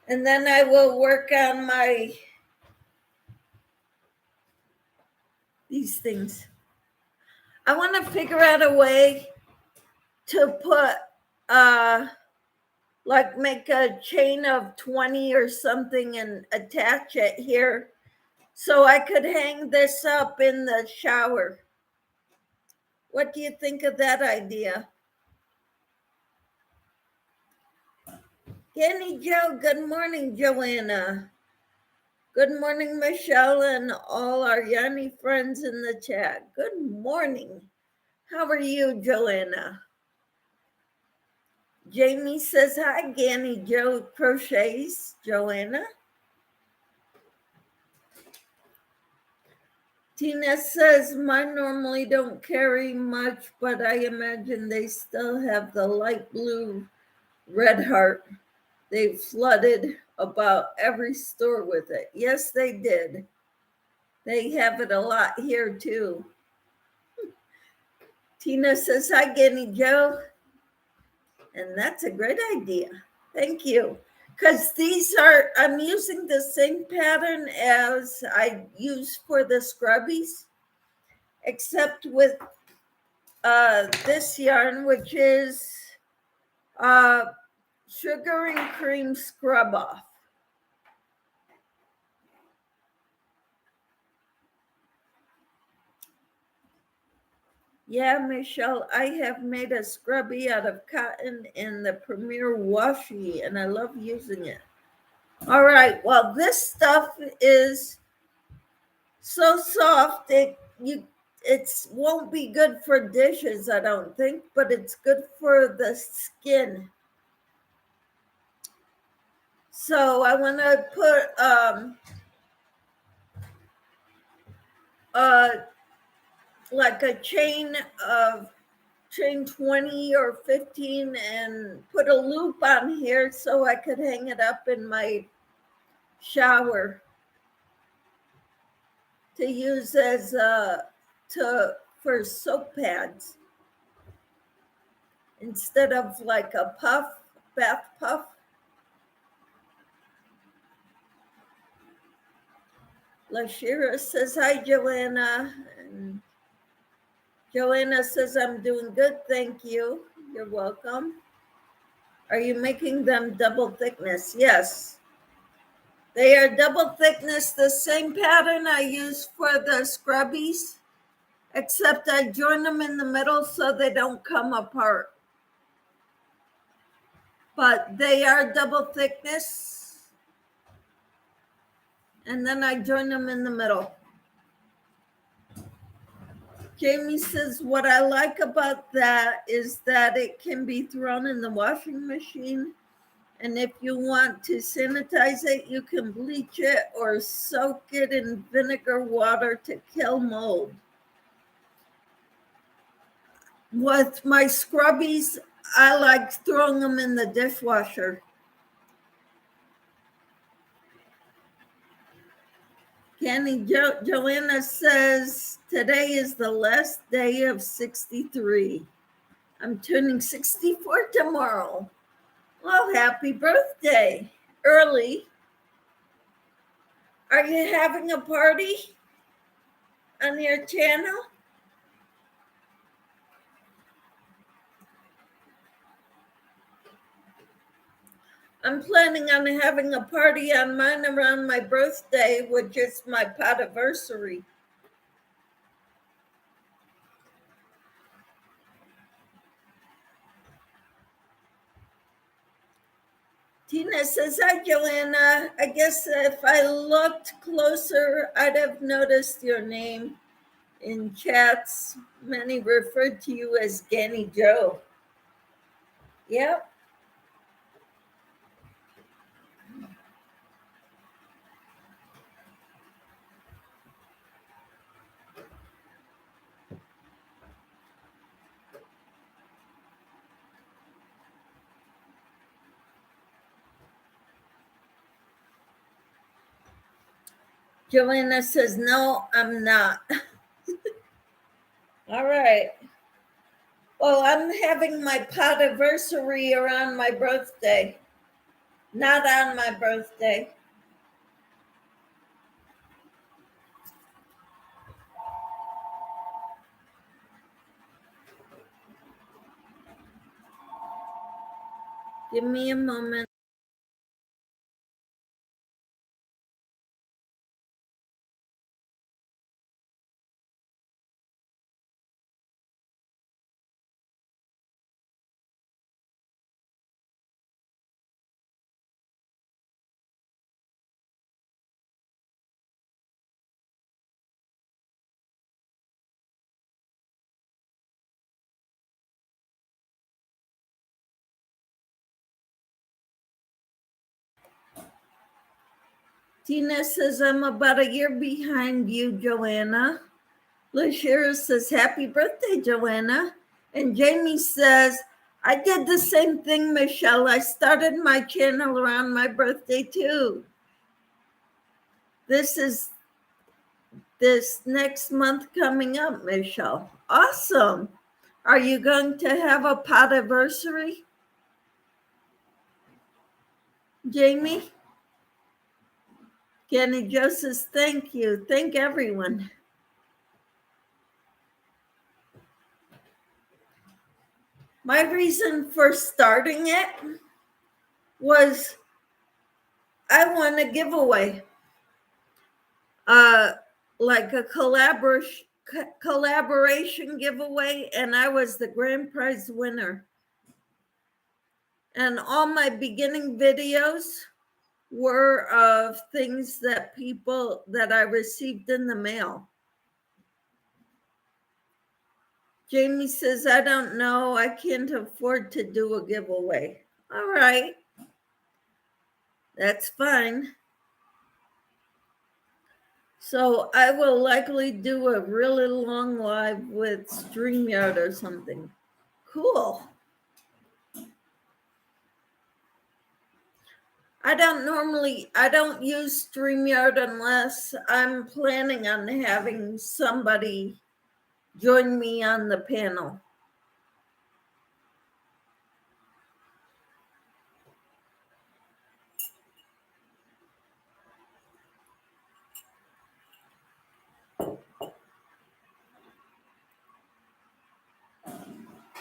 and then I will work on these things. I want to figure out a way to put like make a chain of 20 or something and attach it here so I could hang this up in the shower. What do you think of that idea? Danny Joe, good morning, Joanna. Good morning, Michelle, and all our Yanni friends in the chat. Good morning. How are you, Joanna? Jamie says hi, Danny Joe Crochets, Joanna. Tina says, mine normally don't carry much, but I imagine they still have the light blue red heart. They flooded about every store with it. Yes, they did. They have it a lot here too. Tina says, hi, Guinea Joe. And that's a great idea. Thank you. Because these are, I'm using the same pattern as I use for the scrubbies, except with this yarn, which is sugar and cream scrub off. Yeah, Michelle, I have made a scrubby out of cotton in the Premier washi, and I love using it. All right, well, this stuff is so soft, it won't be good for dishes, I don't think, but it's good for the skin. So I want to put like a chain 20 or 15 and put a loop on here so I could hang it up in my shower to use as for soap pads instead of like a bath puff. LaShira says hi, Joanna. And Joanna says, I'm doing good, thank you. You're welcome. Are you making them double thickness? Yes. They are double thickness, the same pattern I use for the scrubbies, except I join them in the middle so they don't come apart. but they are double thickness. And then I join them in the middle. Jamie says, what I like about that is that it can be thrown in the washing machine. And if you want to sanitize it, you can bleach it or soak it in vinegar water to kill mold. With my scrubbies, I like throwing them in the dishwasher. Joanna says, today is the last day of 63. I'm turning 64 tomorrow. Well, happy birthday. Early. Are you having a party on your channel? I'm planning on having a party on mine around my birthday, which is my podiversary. Tina says, hi, Joanna. I guess if I looked closer, I'd have noticed your name in chats. Many referred to you as Ganny Joe. Yep. Joanna says, no, I'm not. All right. Well, I'm having my podiversary around my birthday, not on my birthday. Give me a moment. Tina says, I'm about a year behind you, Joanna. Lashira says, happy birthday, Joanna. And Jamie says, I did the same thing, Michelle. I started my channel around my birthday too. This is this next month coming up, Michelle. Awesome. Are you going to have a podiversary, Jamie? Kenny Joe says, thank you. Thank everyone. My reason for starting it was I won a giveaway, like a collaboration giveaway, and I was the grand prize winner. And all my beginning videos were of things that I received in the mail. Jamie says, I don't know. I can't afford to do a giveaway. All right. That's fine. So I will likely do a really long live with StreamYard or something. Cool. I don't use StreamYard unless I'm planning on having somebody join me on the panel.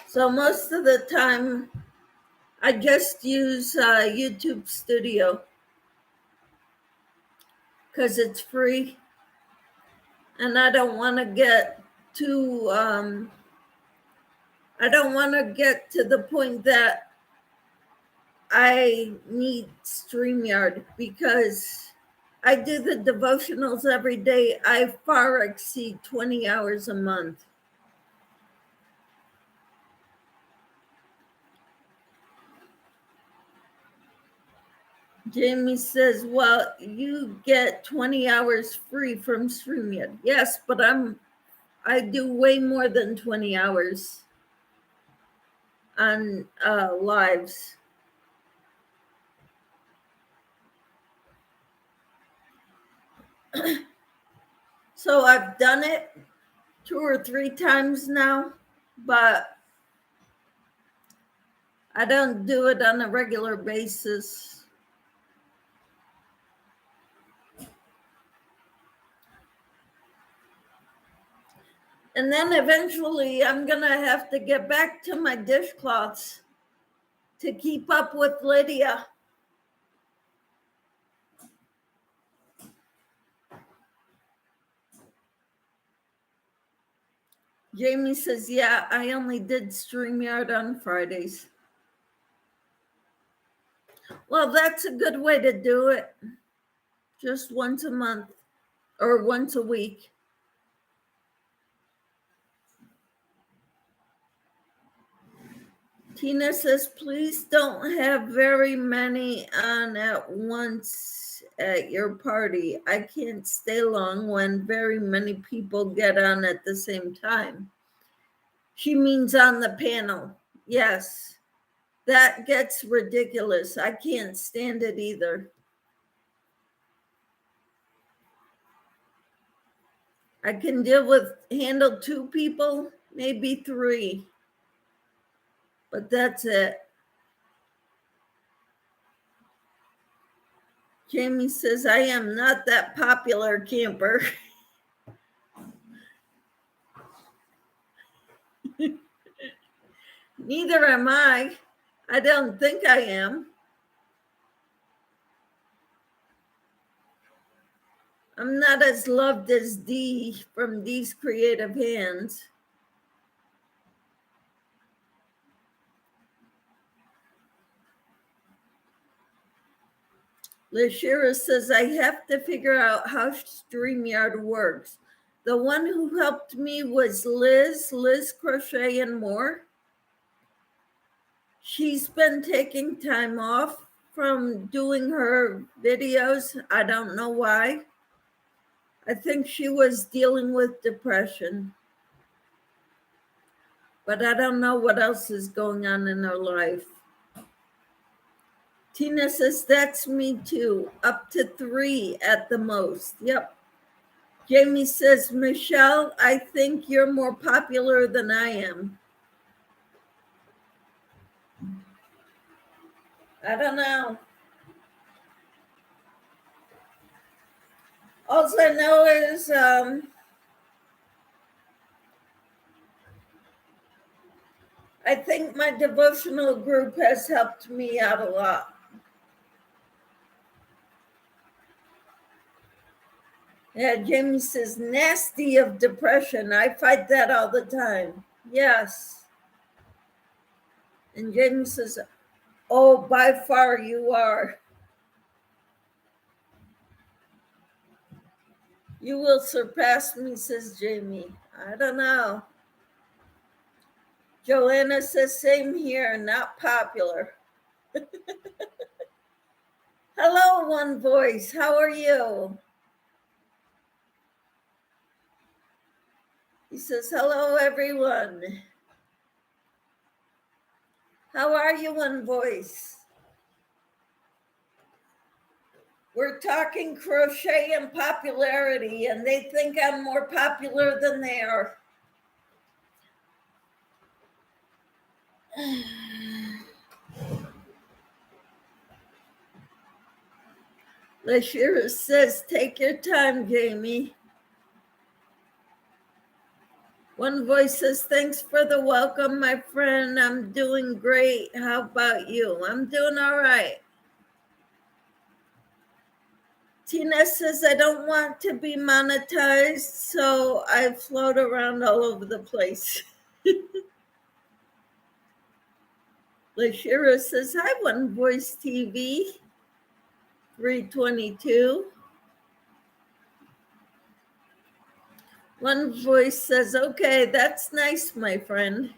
So most of the time, I just use YouTube Studio because it's free, and I don't want to get too. I don't want to get to the point that I need StreamYard because I do the devotionals every day. I far exceed 20 hours a month. Jamie says, well, you get 20 hours free from StreamYard. Yes, but I do way more than 20 hours on lives. So I've done it 2 or 3 times now, but I don't do it on a regular basis. And then eventually I'm going to have to get back to my dishcloths to keep up with Lydia. Jamie says, yeah, I only did StreamYard on Fridays. Well, that's a good way to do it. Just once a month or once a week. Tina says, please don't have very many on at once at your party. I can't stay long when very many people get on at the same time. She means on the panel. Yes, that gets ridiculous. I can't stand it either. I can handle 2 people, maybe 3, but that's it. Jamie says, I am not that popular camper. Neither am I. I don't think I am. I'm not as loved as Dee from Dee's Creative Hands. Lashira says, I have to figure out how StreamYard works. The one who helped me was Liz Crochet and More. She's been taking time off from doing her videos. I don't know why. I think she was dealing with depression. But I don't know what else is going on in her life. Tina says, that's me too. Up to 3 at the most. Yep. Jamie says, Michelle, I think you're more popular than I am. I don't know. All I know is I think my devotional group has helped me out a lot. Yeah, Jamie says, nasty of depression. I fight that all the time. Yes. And Jamie says, oh, by far you are. You will surpass me, says Jamie. I don't know. Joanna says, same here, not popular. Hello, One Voice. How are you? He says, hello, everyone. How are you, One Voice? We're talking crochet and popularity, and they think I'm more popular than they are. Lashira says, take your time, Jamie. One Voice says, thanks for the welcome, my friend. I'm doing great. How about you? I'm doing all right. Tina says, I don't want to be monetized, so I float around all over the place. Lashira says, hi, One Voice TV, 322. One Voice says, okay, that's nice, my friend.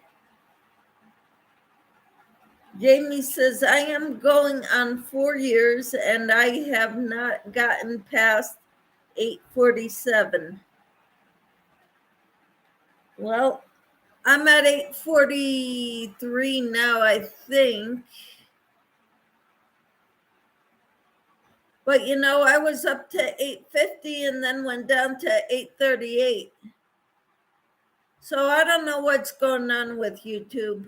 Jamie says, I am going on 4 years and I have not gotten past 847. Well, I'm at 843 now, I think. But you know, I was up to 850 and then went down to 838. So I don't know what's going on with YouTube.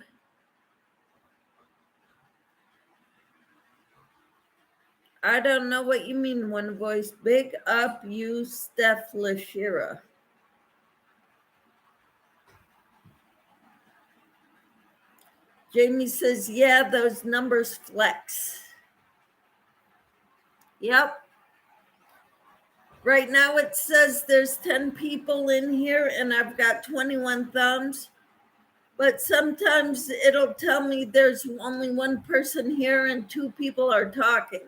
I don't know what you mean, One Voice. Big up you, Steph Lashira. Jamie says, yeah, those numbers flex. Yep. Right now it says there's 10 people in here and I've got 21 thumbs. But sometimes it'll tell me there's only one person here and 2 people are talking.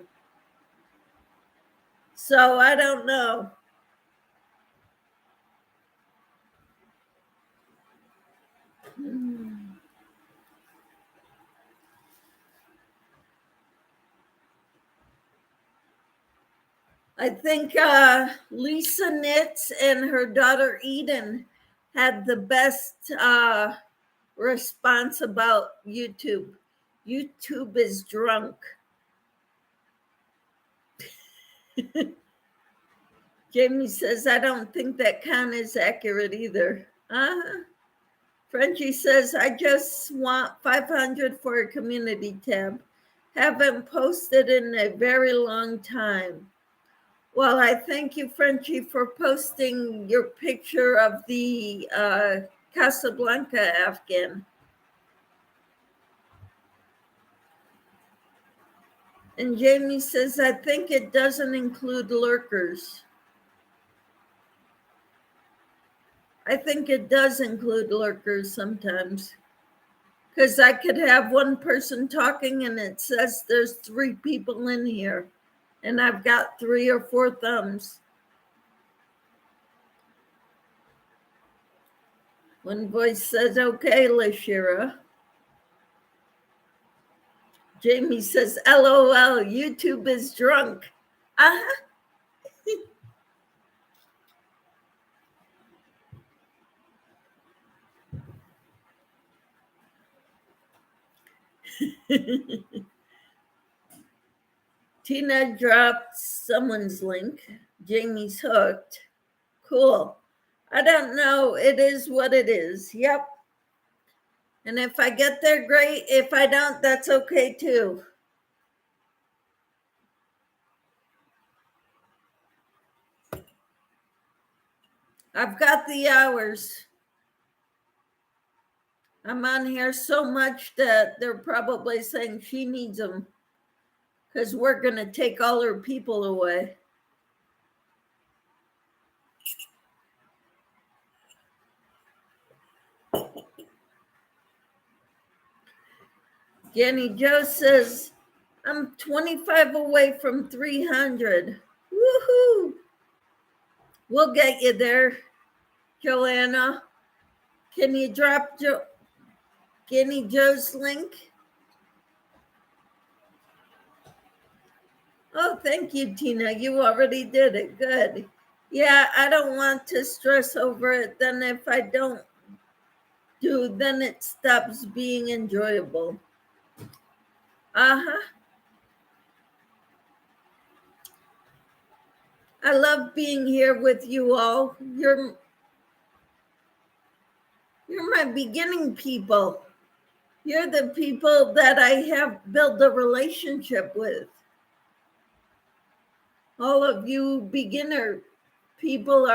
So I don't know. I think Lisa Knits and her daughter Eden had the best response about YouTube. YouTube is drunk. Jamie says, I don't think that count is accurate either. Frenchie says, I just want 500 for a community tab. Haven't posted in a very long time. Well, I thank you, Frenchie, for posting your picture of the Casablanca Afghan. And Jamie says, I think it doesn't include lurkers. I think it does include lurkers sometimes. Because I could have one person talking and it says there's 3 people in here. And I've got 3 or 4 thumbs. One Voice says, okay, Lashira. Jamie says, LOL, YouTube is drunk. Uh-huh. Tina dropped someone's link. Jamie's hooked. Cool. I don't know. It is what it is. Yep. And if I get there, great. If I don't, that's okay too. I've got the hours. I'm on here so much that they're probably saying she needs them because we're going to take all her people away. Jenny Joe says, I'm 25 away from 300. Woohoo! We'll get you there, Joanna. Can you drop Jenny Joe's link? Oh, thank you, Tina. You already did it. Good. Yeah, I don't want to stress over it. Then if I don't do, then it stops being enjoyable. Uh-huh. I love being here with you all. You're my beginning people. You're the people that I have built a relationship with. All of you beginner people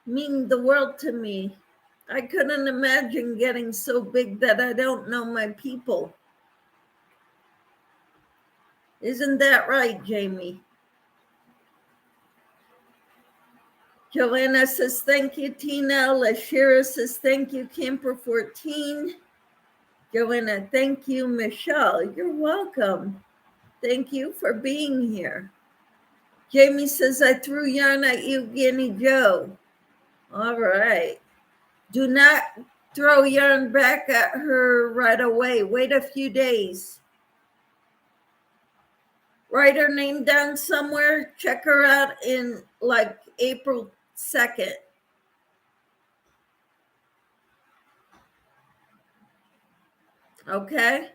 mean the world to me. I couldn't imagine getting so big that I don't know my people. Isn't that right, Jamie? Joanna says, thank you, Tina. Lashira says, thank you, Camper 14. Joanna, thank you. Michelle, you're welcome. Thank you for being here. Jamie says, I threw yarn at you, Guinea Joe. All right. Do not throw yarn back at her right away. Wait a few days. Write her name down somewhere. Check her out in like April 2nd. Okay?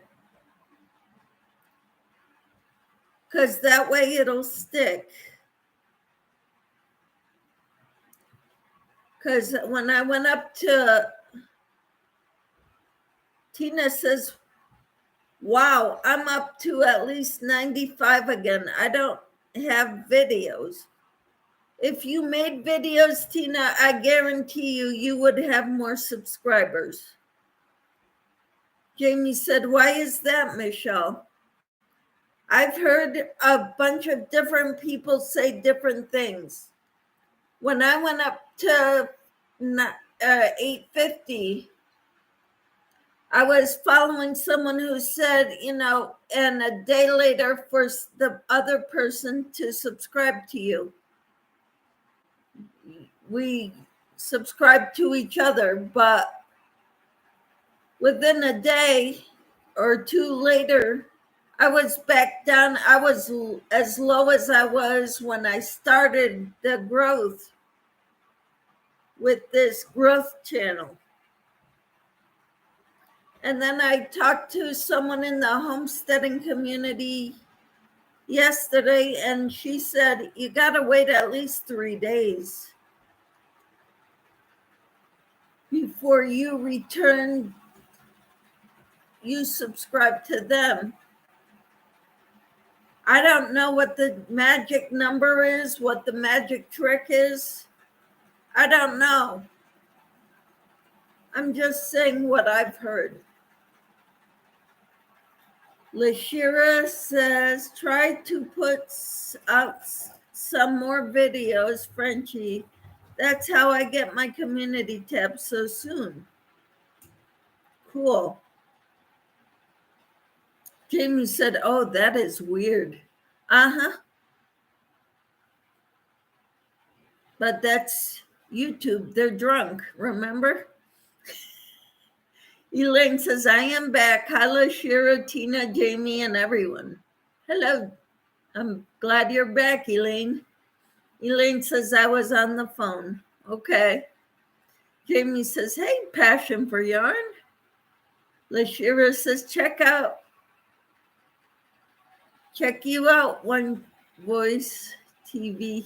Because that way it'll stick. Because when I went up to, Tina says, wow, I'm up to at least 95 again. I don't have videos. If you made videos, Tina, I guarantee you would have more subscribers. Jamie said, why is that, Michelle? I've heard a bunch of different people say different things. When I went up to 850, I was following someone who said, and a day later for the other person to subscribe to you. We subscribe to each other, but within a day or two later, I was back down. I was as low as I was when I started the growth with this growth channel. And then I talked to someone in the homesteading community yesterday, and she said, you got to wait at least 3 days before you subscribe to them. I don't know what the magic number is, what the magic trick is. I don't know. I'm just saying what I've heard. Lashira says, try to put out some more videos, Frenchie. That's how I get my community tab so soon. Cool. Jamie said, oh, that is weird. Uh-huh. But that's YouTube. They're drunk, remember? Elaine says, I am back. Hi, Lashira, Tina, Jamie, and everyone. Hello. I'm glad you're back, Elaine. Elaine says, I was on the phone. Okay. Jamie says, hey, passion for yarn. Lashira says, check you out, One Voice TV.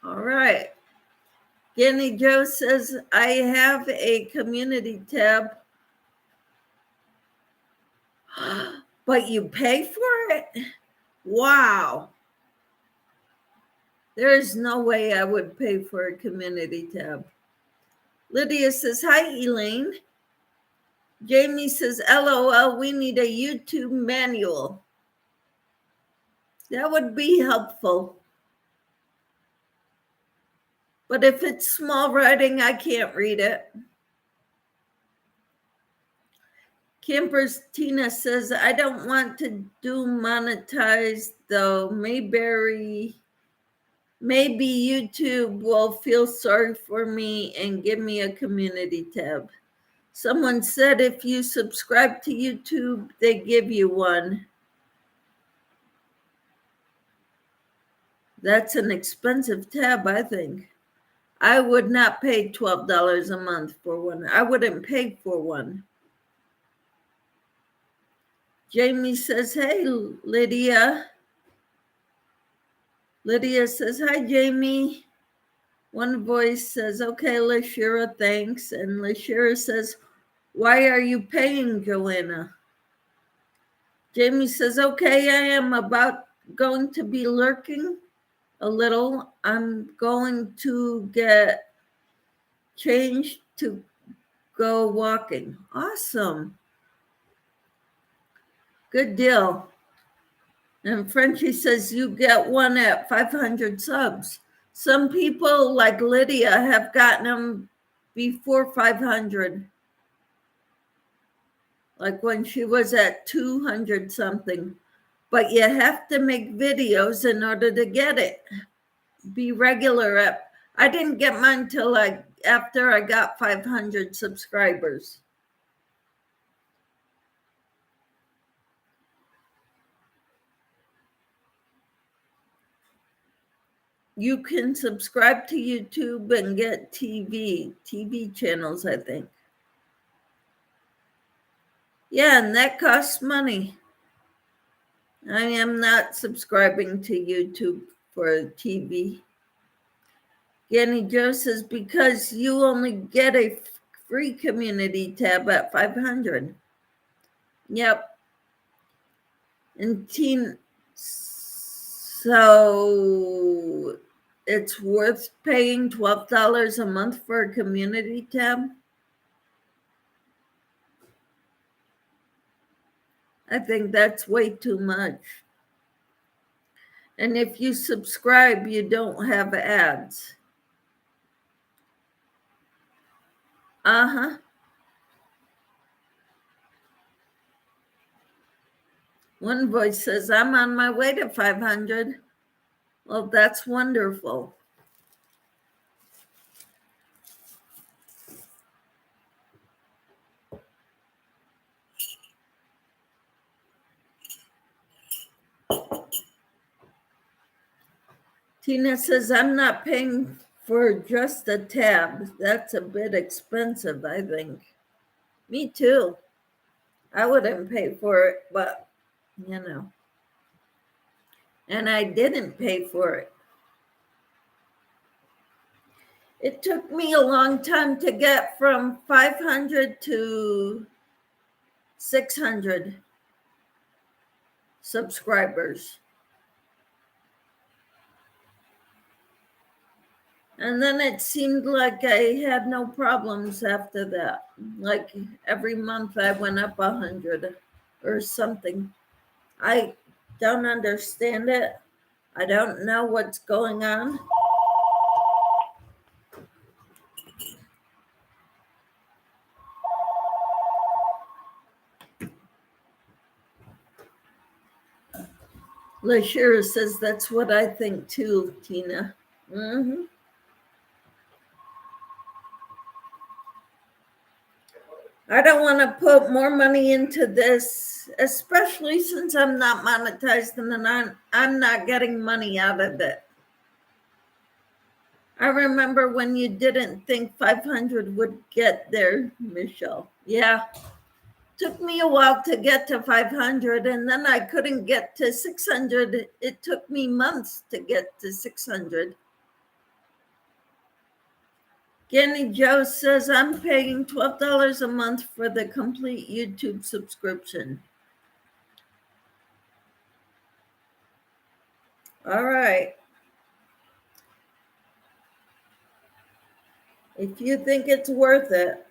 All right. Guinea Joe says, I have a community tab. But you pay for it? Wow. There's no way I would pay for a community tab. Lydia says, hi, Elaine. Jamie says, LOL, we need a YouTube manual. That would be helpful. But if it's small writing, I can't read it. Campers Tina says, I don't want to do monetize though. Maybe YouTube will feel sorry for me and give me a community tab. Someone said if you subscribe to YouTube, they give you one. That's an expensive tab, I think. I would not pay $12 a month for one. I wouldn't pay for one. Jamie says, hey, Lydia. Lydia says, hi, Jamie. One Voice says, okay, Lashira, thanks. And Lashira says, why are you paying, Joanna? Jamie says, okay, I am going to be lurking a little. I'm going to get changed to go walking. Awesome. Good deal. And Frenchie says you get one at 500 subs. Some people like Lydia have gotten them before 500. like when she was at 200 something. But you have to make videos in order to get it. Be regular at. I didn't get mine till after I got 500 subscribers. You can subscribe to YouTube and get TV channels, I think. Yeah, and that costs money. I am not subscribing to YouTube for TV. Danny Joe says, because you only get a free community tab at 500. Yep. And so it's worth paying $12 a month for a community tab? I think that's way too much. And if you subscribe, you don't have ads. Uh-huh. One voice says, I'm on my way to 500. Well, that's wonderful. Tina says, I'm not paying for just a tab. That's a bit expensive, I think. Me too. I wouldn't pay for it, but, you know. And I didn't pay for it. It took me a long time to get from 500 to 600 subscribers. And then it seemed like I had no problems after that. Like every month I went up 100 or something. I don't understand it. I don't know what's going on. LaShira says that's what I think too, Tina. Mm-hmm. I don't want to put more money into this, especially since I'm not monetized and I'm not getting money out of it. I remember when you didn't think 500 would get there, Michelle. Yeah. Took me a while to get to 500 and then I couldn't get to 600. It took me months to get to 600. Jenny Joe says, I'm paying $12 a month for the complete YouTube subscription. All right. If you think it's worth it.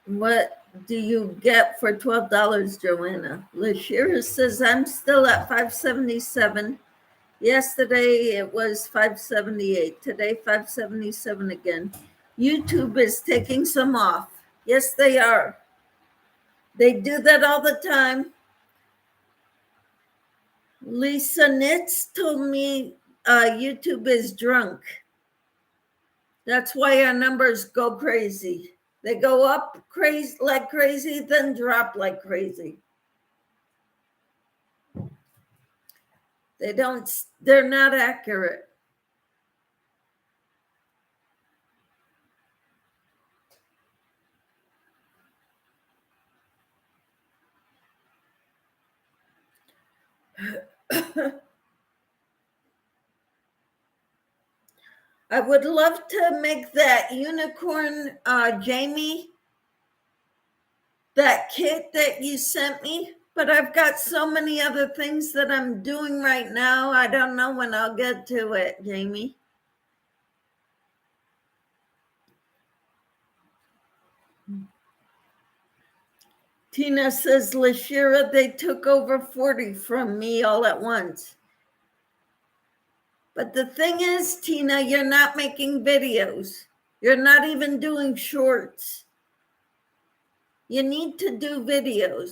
What do you get for $12, Joanna? LaShira says, I'm still at 577. Yesterday it was 578. Today 577 again. YouTube is taking some off. Yes, they are. They do that all the time. Lisa Nitz told me YouTube is drunk. That's why our numbers go crazy. They go up crazy like crazy, then drop like crazy. They're not accurate. I would love to make that unicorn, Jamie, that kit that you sent me, but I've got so many other things that I'm doing right now. I don't know when I'll get to it, Jamie. Tina says, Lashira, they took over 40 from me all at once. But the thing is, Tina, you're not making videos. You're not even doing shorts. You need to do videos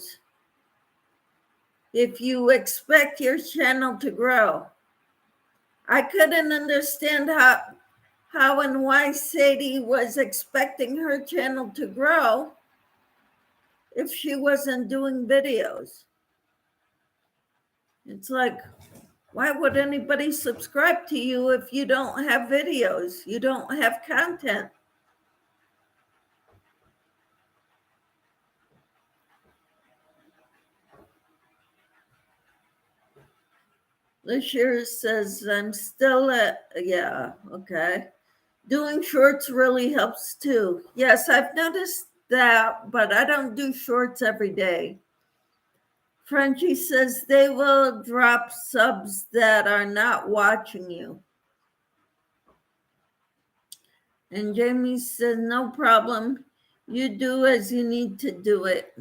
if you expect your channel to grow. I couldn't understand how and why Sadie was expecting her channel to grow if she wasn't doing videos. It's like, why would anybody subscribe to you if you don't have videos? You don't have content. Lashira says, I'm still yeah, okay. Doing shorts really helps too. Yes, I've noticed that, but I don't do shorts every day. Frenchie says they will drop subs that are not watching you. And Jamie says, no problem. You do as you need to do it.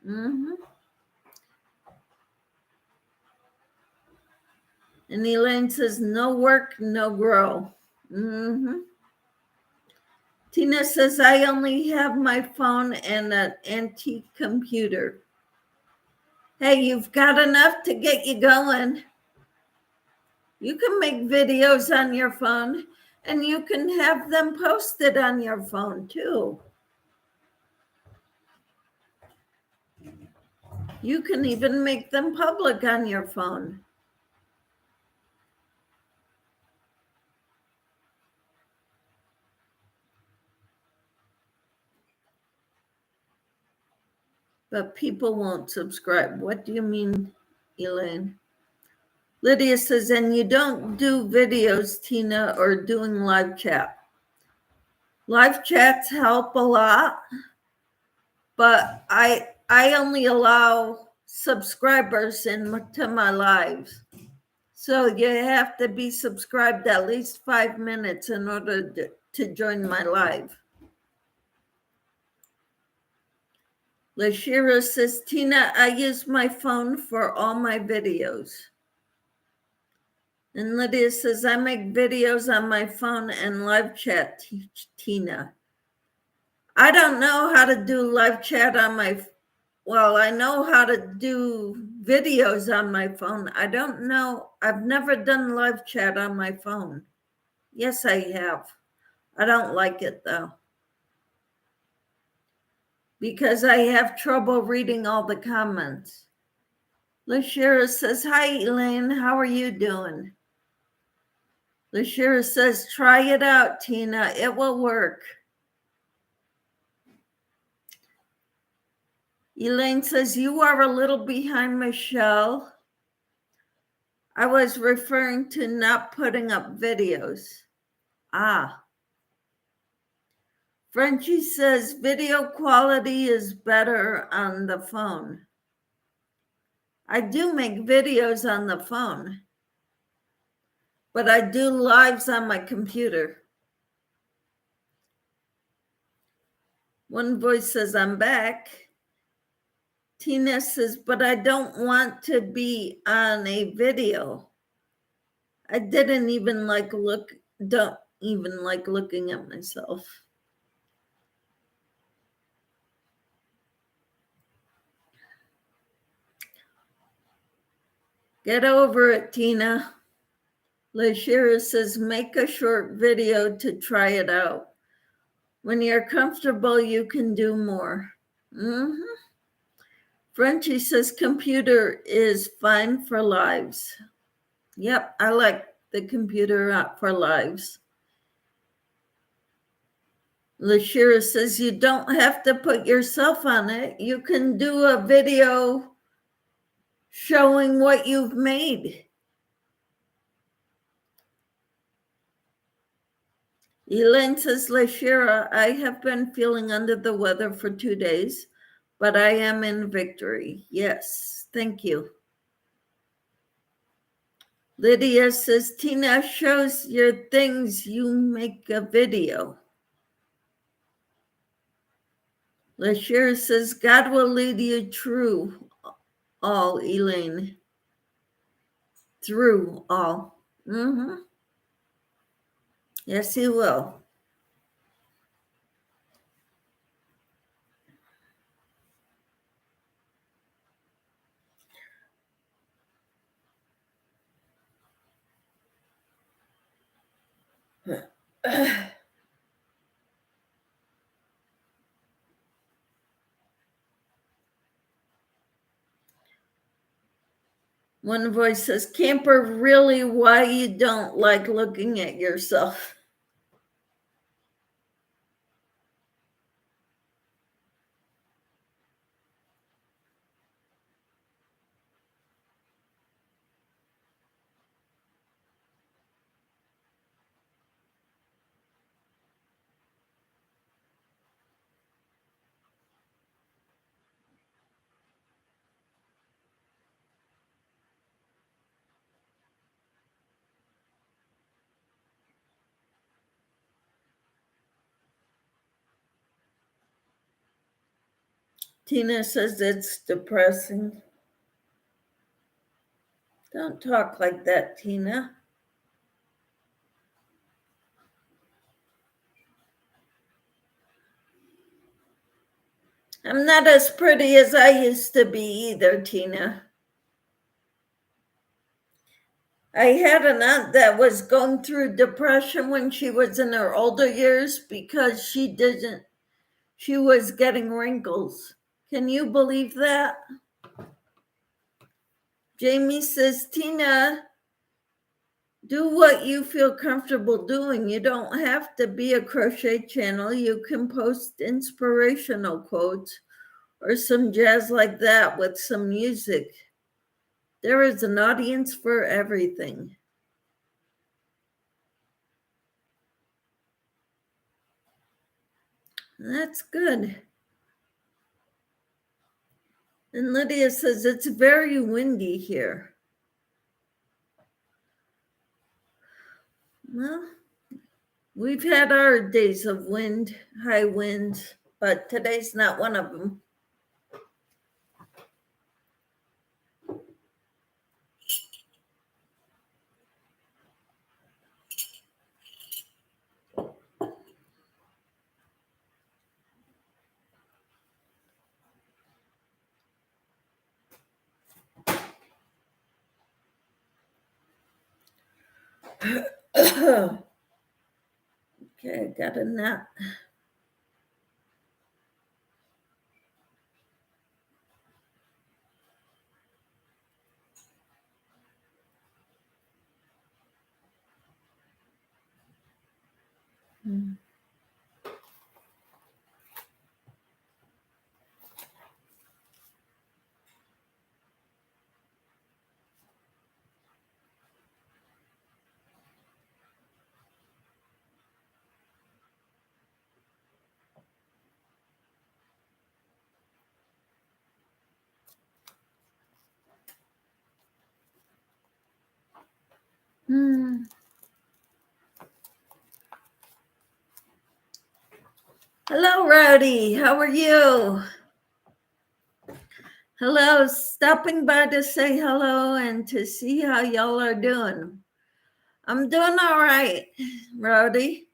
Mm-hmm. And Elaine says, no work, no grow. Mm-hmm. Tina says, I only have my phone and an antique computer. Hey, you've got enough to get you going. You can make videos on your phone, and you can have them posted on your phone too. You can even make them public on your phone. But people won't subscribe. What do you mean, Elaine? Lydia says, and you don't do videos, Tina, or doing live chat. Live chats help a lot, but I only allow subscribers into my lives. So you have to be subscribed at least 5 minutes in order to join my live. Lashira says, Tina, I use my phone for all my videos. And Lydia says, I make videos on my phone and live chat, Tina. I don't know how to do live chat on my, well, I know how to do videos on my phone. I don't know, I've never done live chat on my phone. Yes, I have. I don't like it though, because I have trouble reading all the comments. Lashira says, hi, Elaine, how are you doing? Lashira says, try it out, Tina, it will work. Elaine says, you are a little behind Michelle. I was referring to not putting up videos. Ah. Frenchie says, video quality is better on the phone. I do make videos on the phone, but I do lives on my computer. One voice says, I'm back. Tina says, but I don't want to be on a video. I don't even like looking at myself. Get over it, Tina. Lashira says, make a short video to try it out. When you're comfortable, you can do more. Mm-hmm. Frenchie says, computer is fine for lives. Yep, I like the computer for lives. Lashira says, you don't have to put yourself on it. You can do a video showing what you've made. Elaine says, Lashira, I have been feeling under the weather for 2 days, but I am in victory. Yes, thank you. Lydia says, Tina shows your things, you make a video. LaShira says, God will lead you through all, Elaine. Through all. Yes, he will. One voice says, Camper, really, why you don't like looking at yourself? Tina says it's depressing. Don't talk like that, Tina. I'm not as pretty as I used to be either, Tina. I had an aunt that was going through depression when she was in her older years because she was getting wrinkles. Can you believe that? Jamie says, Tina, do what you feel comfortable doing. You don't have to be a crochet channel. You can post inspirational quotes or some jazz like that with some music. There is an audience for everything. That's good. And Lydia says, it's very windy here. Well, we've had our days of wind, high winds, but today's not one of them. Okay, I got a nap. Hello, Rowdy. How are you? Hello, stopping by to say hello and to see how y'all are doing. I'm doing all right, Rowdy.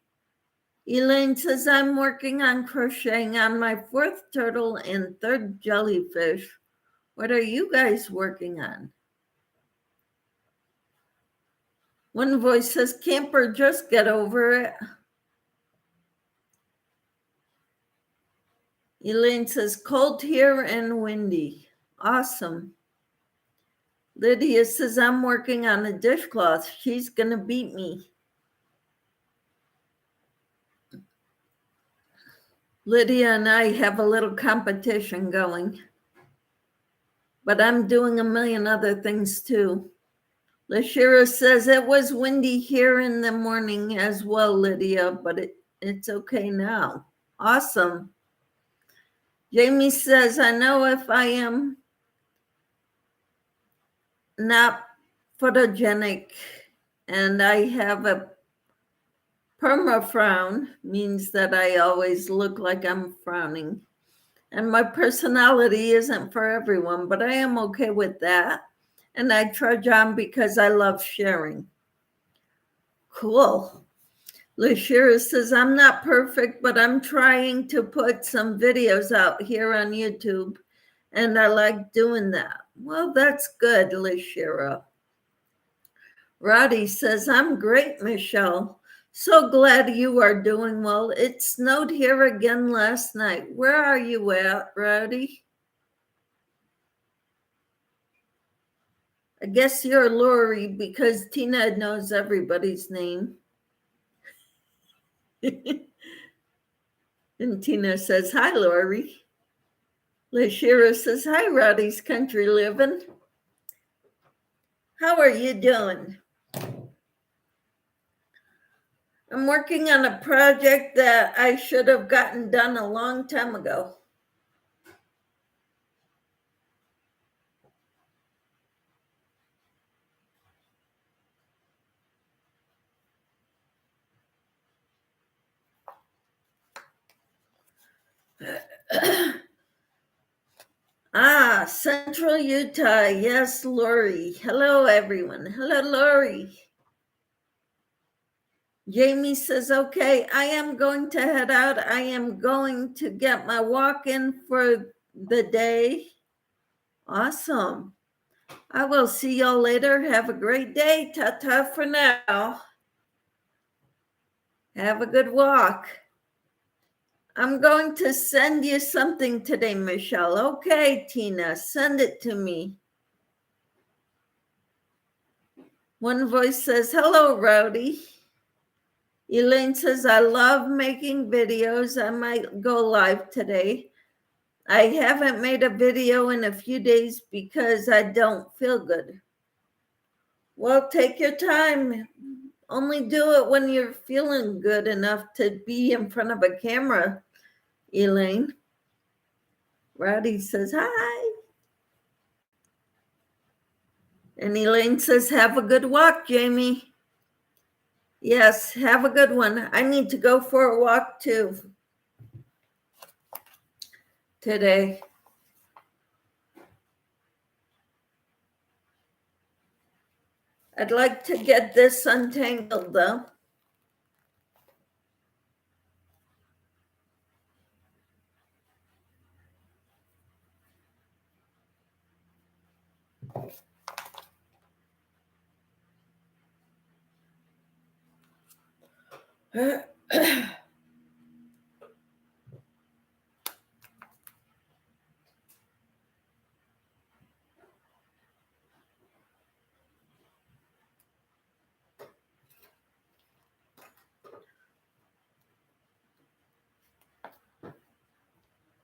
Elaine says, I'm working on crocheting on my 4th turtle and 3rd jellyfish. What are you guys working on? One voice says, Camper, just get over it. Elaine says, cold here and windy. Awesome. Lydia says, I'm working on a dishcloth. She's going to beat me. Lydia and I have a little competition going. But I'm doing a million other things too. LaShira says, it was windy here in the morning as well, Lydia, but it's okay now. Awesome. Jamie says, I know if I am not photogenic and I have a perma frown, means that I always look like I'm frowning. And my personality isn't for everyone, but I am okay with that. And I trudge on because I love sharing. Cool. Lashira says, I'm not perfect, but I'm trying to put some videos out here on YouTube, and I like doing that. Well, that's good, Lashira. Roddy says, I'm great, Michelle. So glad you are doing well. It snowed here again last night. Where are you at, Roddy? I guess you're Lori because Tina knows everybody's name. And Tina says, hi, Lori. Lashira says, hi, Roddy's country living. How are you doing? I'm working on a project that I should have gotten done a long time ago. Central Utah. Yes, Lori. Hello, everyone. Hello, Lori. Jamie says, okay, I am going to head out. I am going to get my walk in for the day. Awesome. I will see y'all later. Have a great day. Ta-ta for now. Have a good walk. I'm going to send you something today, Michelle. Okay, Tina, send it to me. One voice says, hello, Rowdy. Elaine says, I love making videos. I might go live today. I haven't made a video in a few days because I don't feel good. Well, take your time. Only do it when you're feeling good enough to be in front of a camera, Elaine. Rowdy says, hi. And Elaine says, have a good walk, Jamie. Yes, have a good one. I need to go for a walk too today. I'd like to get this untangled though.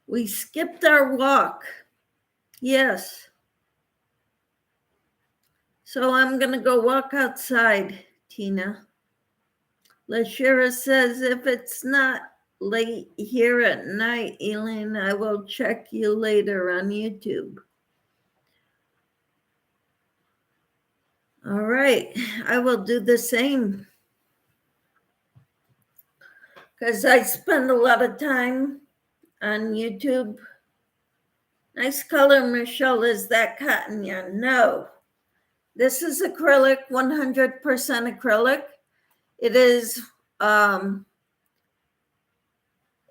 We skipped our walk. Yes. So I'm going to go walk outside, Tina. Lashira says, if it's not late here at night, Elaine, I will check you later on YouTube. All right. I will do the same. Because I spend a lot of time on YouTube. Nice color, Michelle. Is that cotton yarn? No. This is acrylic, 100% acrylic. It is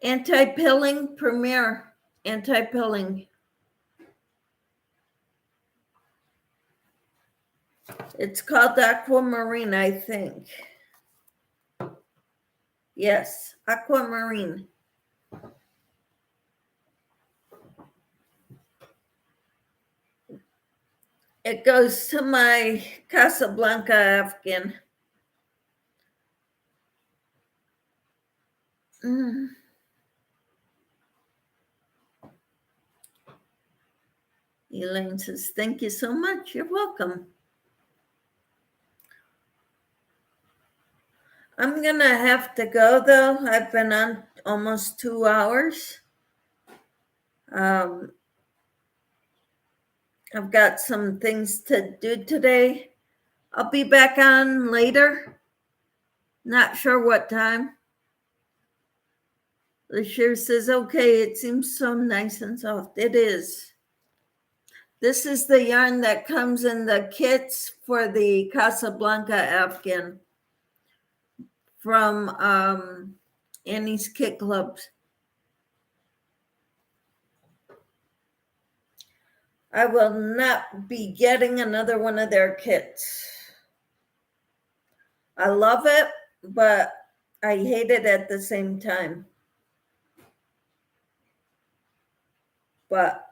anti-pilling, Premier anti-pilling. It's called Aquamarine, I think. Yes, Aquamarine. It goes to my Casablanca Afghan. Elaine says, thank you so much. You're welcome. I'm going to have to go, though. I've been on almost 2 hours. I've got some things to do today. I'll be back on later. Not sure what time. Lashir says, okay, it seems so nice and soft. It is. This is the yarn that comes in the kits for the Casablanca Afghan from Annie's Kit Clubs. I will not be getting another one of their kits. I love it, but I hate it at the same time. But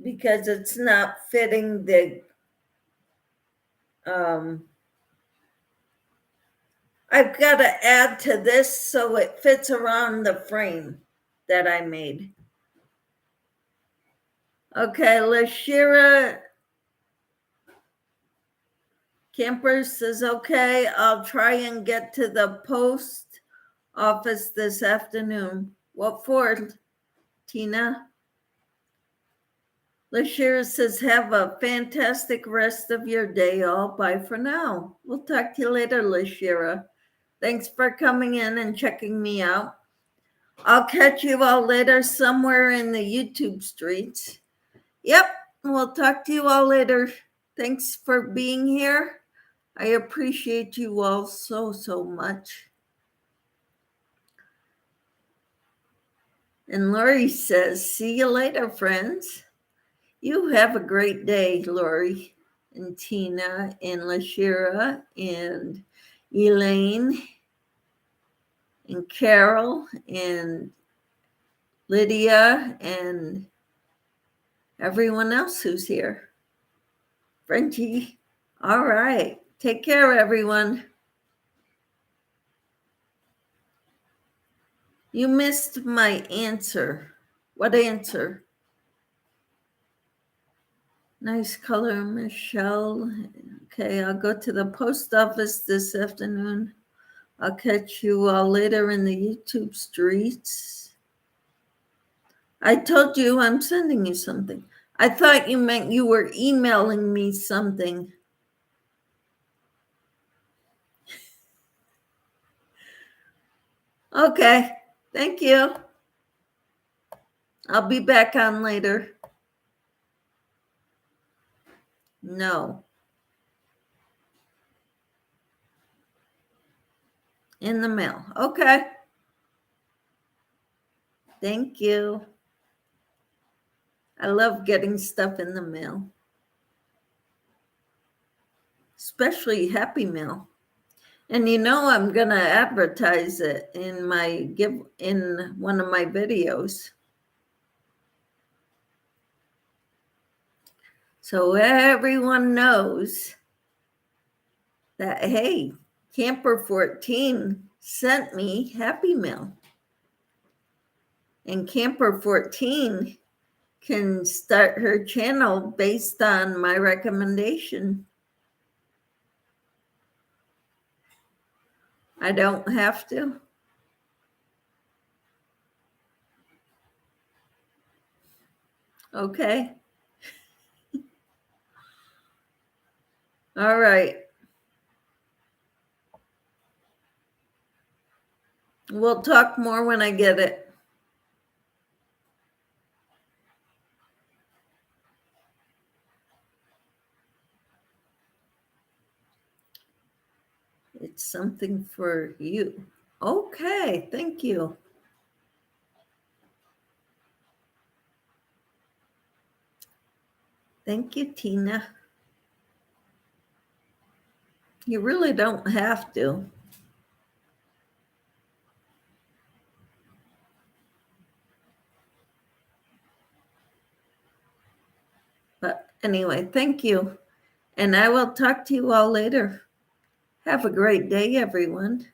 because it's not fitting the I've got to add to this so it fits around the frame that I made. Okay, Lashira Camper says, okay, I'll try and get to the post office this afternoon. What for, Tina? Lashira says, have a fantastic rest of your day all. Bye for now. We'll talk to you later, Lashira. Thanks for coming in and checking me out. I'll catch you all later somewhere in the YouTube streets. Yep, we'll talk to you all later. Thanks for being here. I appreciate you all so, so much. And Lori says, see you later, friends. You have a great day, Lori and Tina and Lashira and Elaine and Carol and Lydia and everyone else who's here. Frenchie. All right. Take care, everyone. You missed my answer. What answer? Nice color, Michelle. Okay, I'll go to the post office this afternoon. I'll catch you all later in the YouTube streets. I told you I'm sending you something. I thought you meant you were emailing me something. Okay, thank you. I'll be back on later. No. In the mail. Okay. Thank you. I love getting stuff in the mail, especially Happy Mail. And you know I'm gonna advertise it in one of my videos. So everyone knows that, hey, Camper 14 sent me Happy Mail. And Camper 14 can start her channel based on my recommendation. I don't have to. Okay. All right. We'll talk more when I get it. It's something for you. Okay, thank you. Thank you, Tina. You really don't have to. But anyway, thank you. And I will talk to you all later. Have a great day, everyone.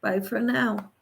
Bye for now.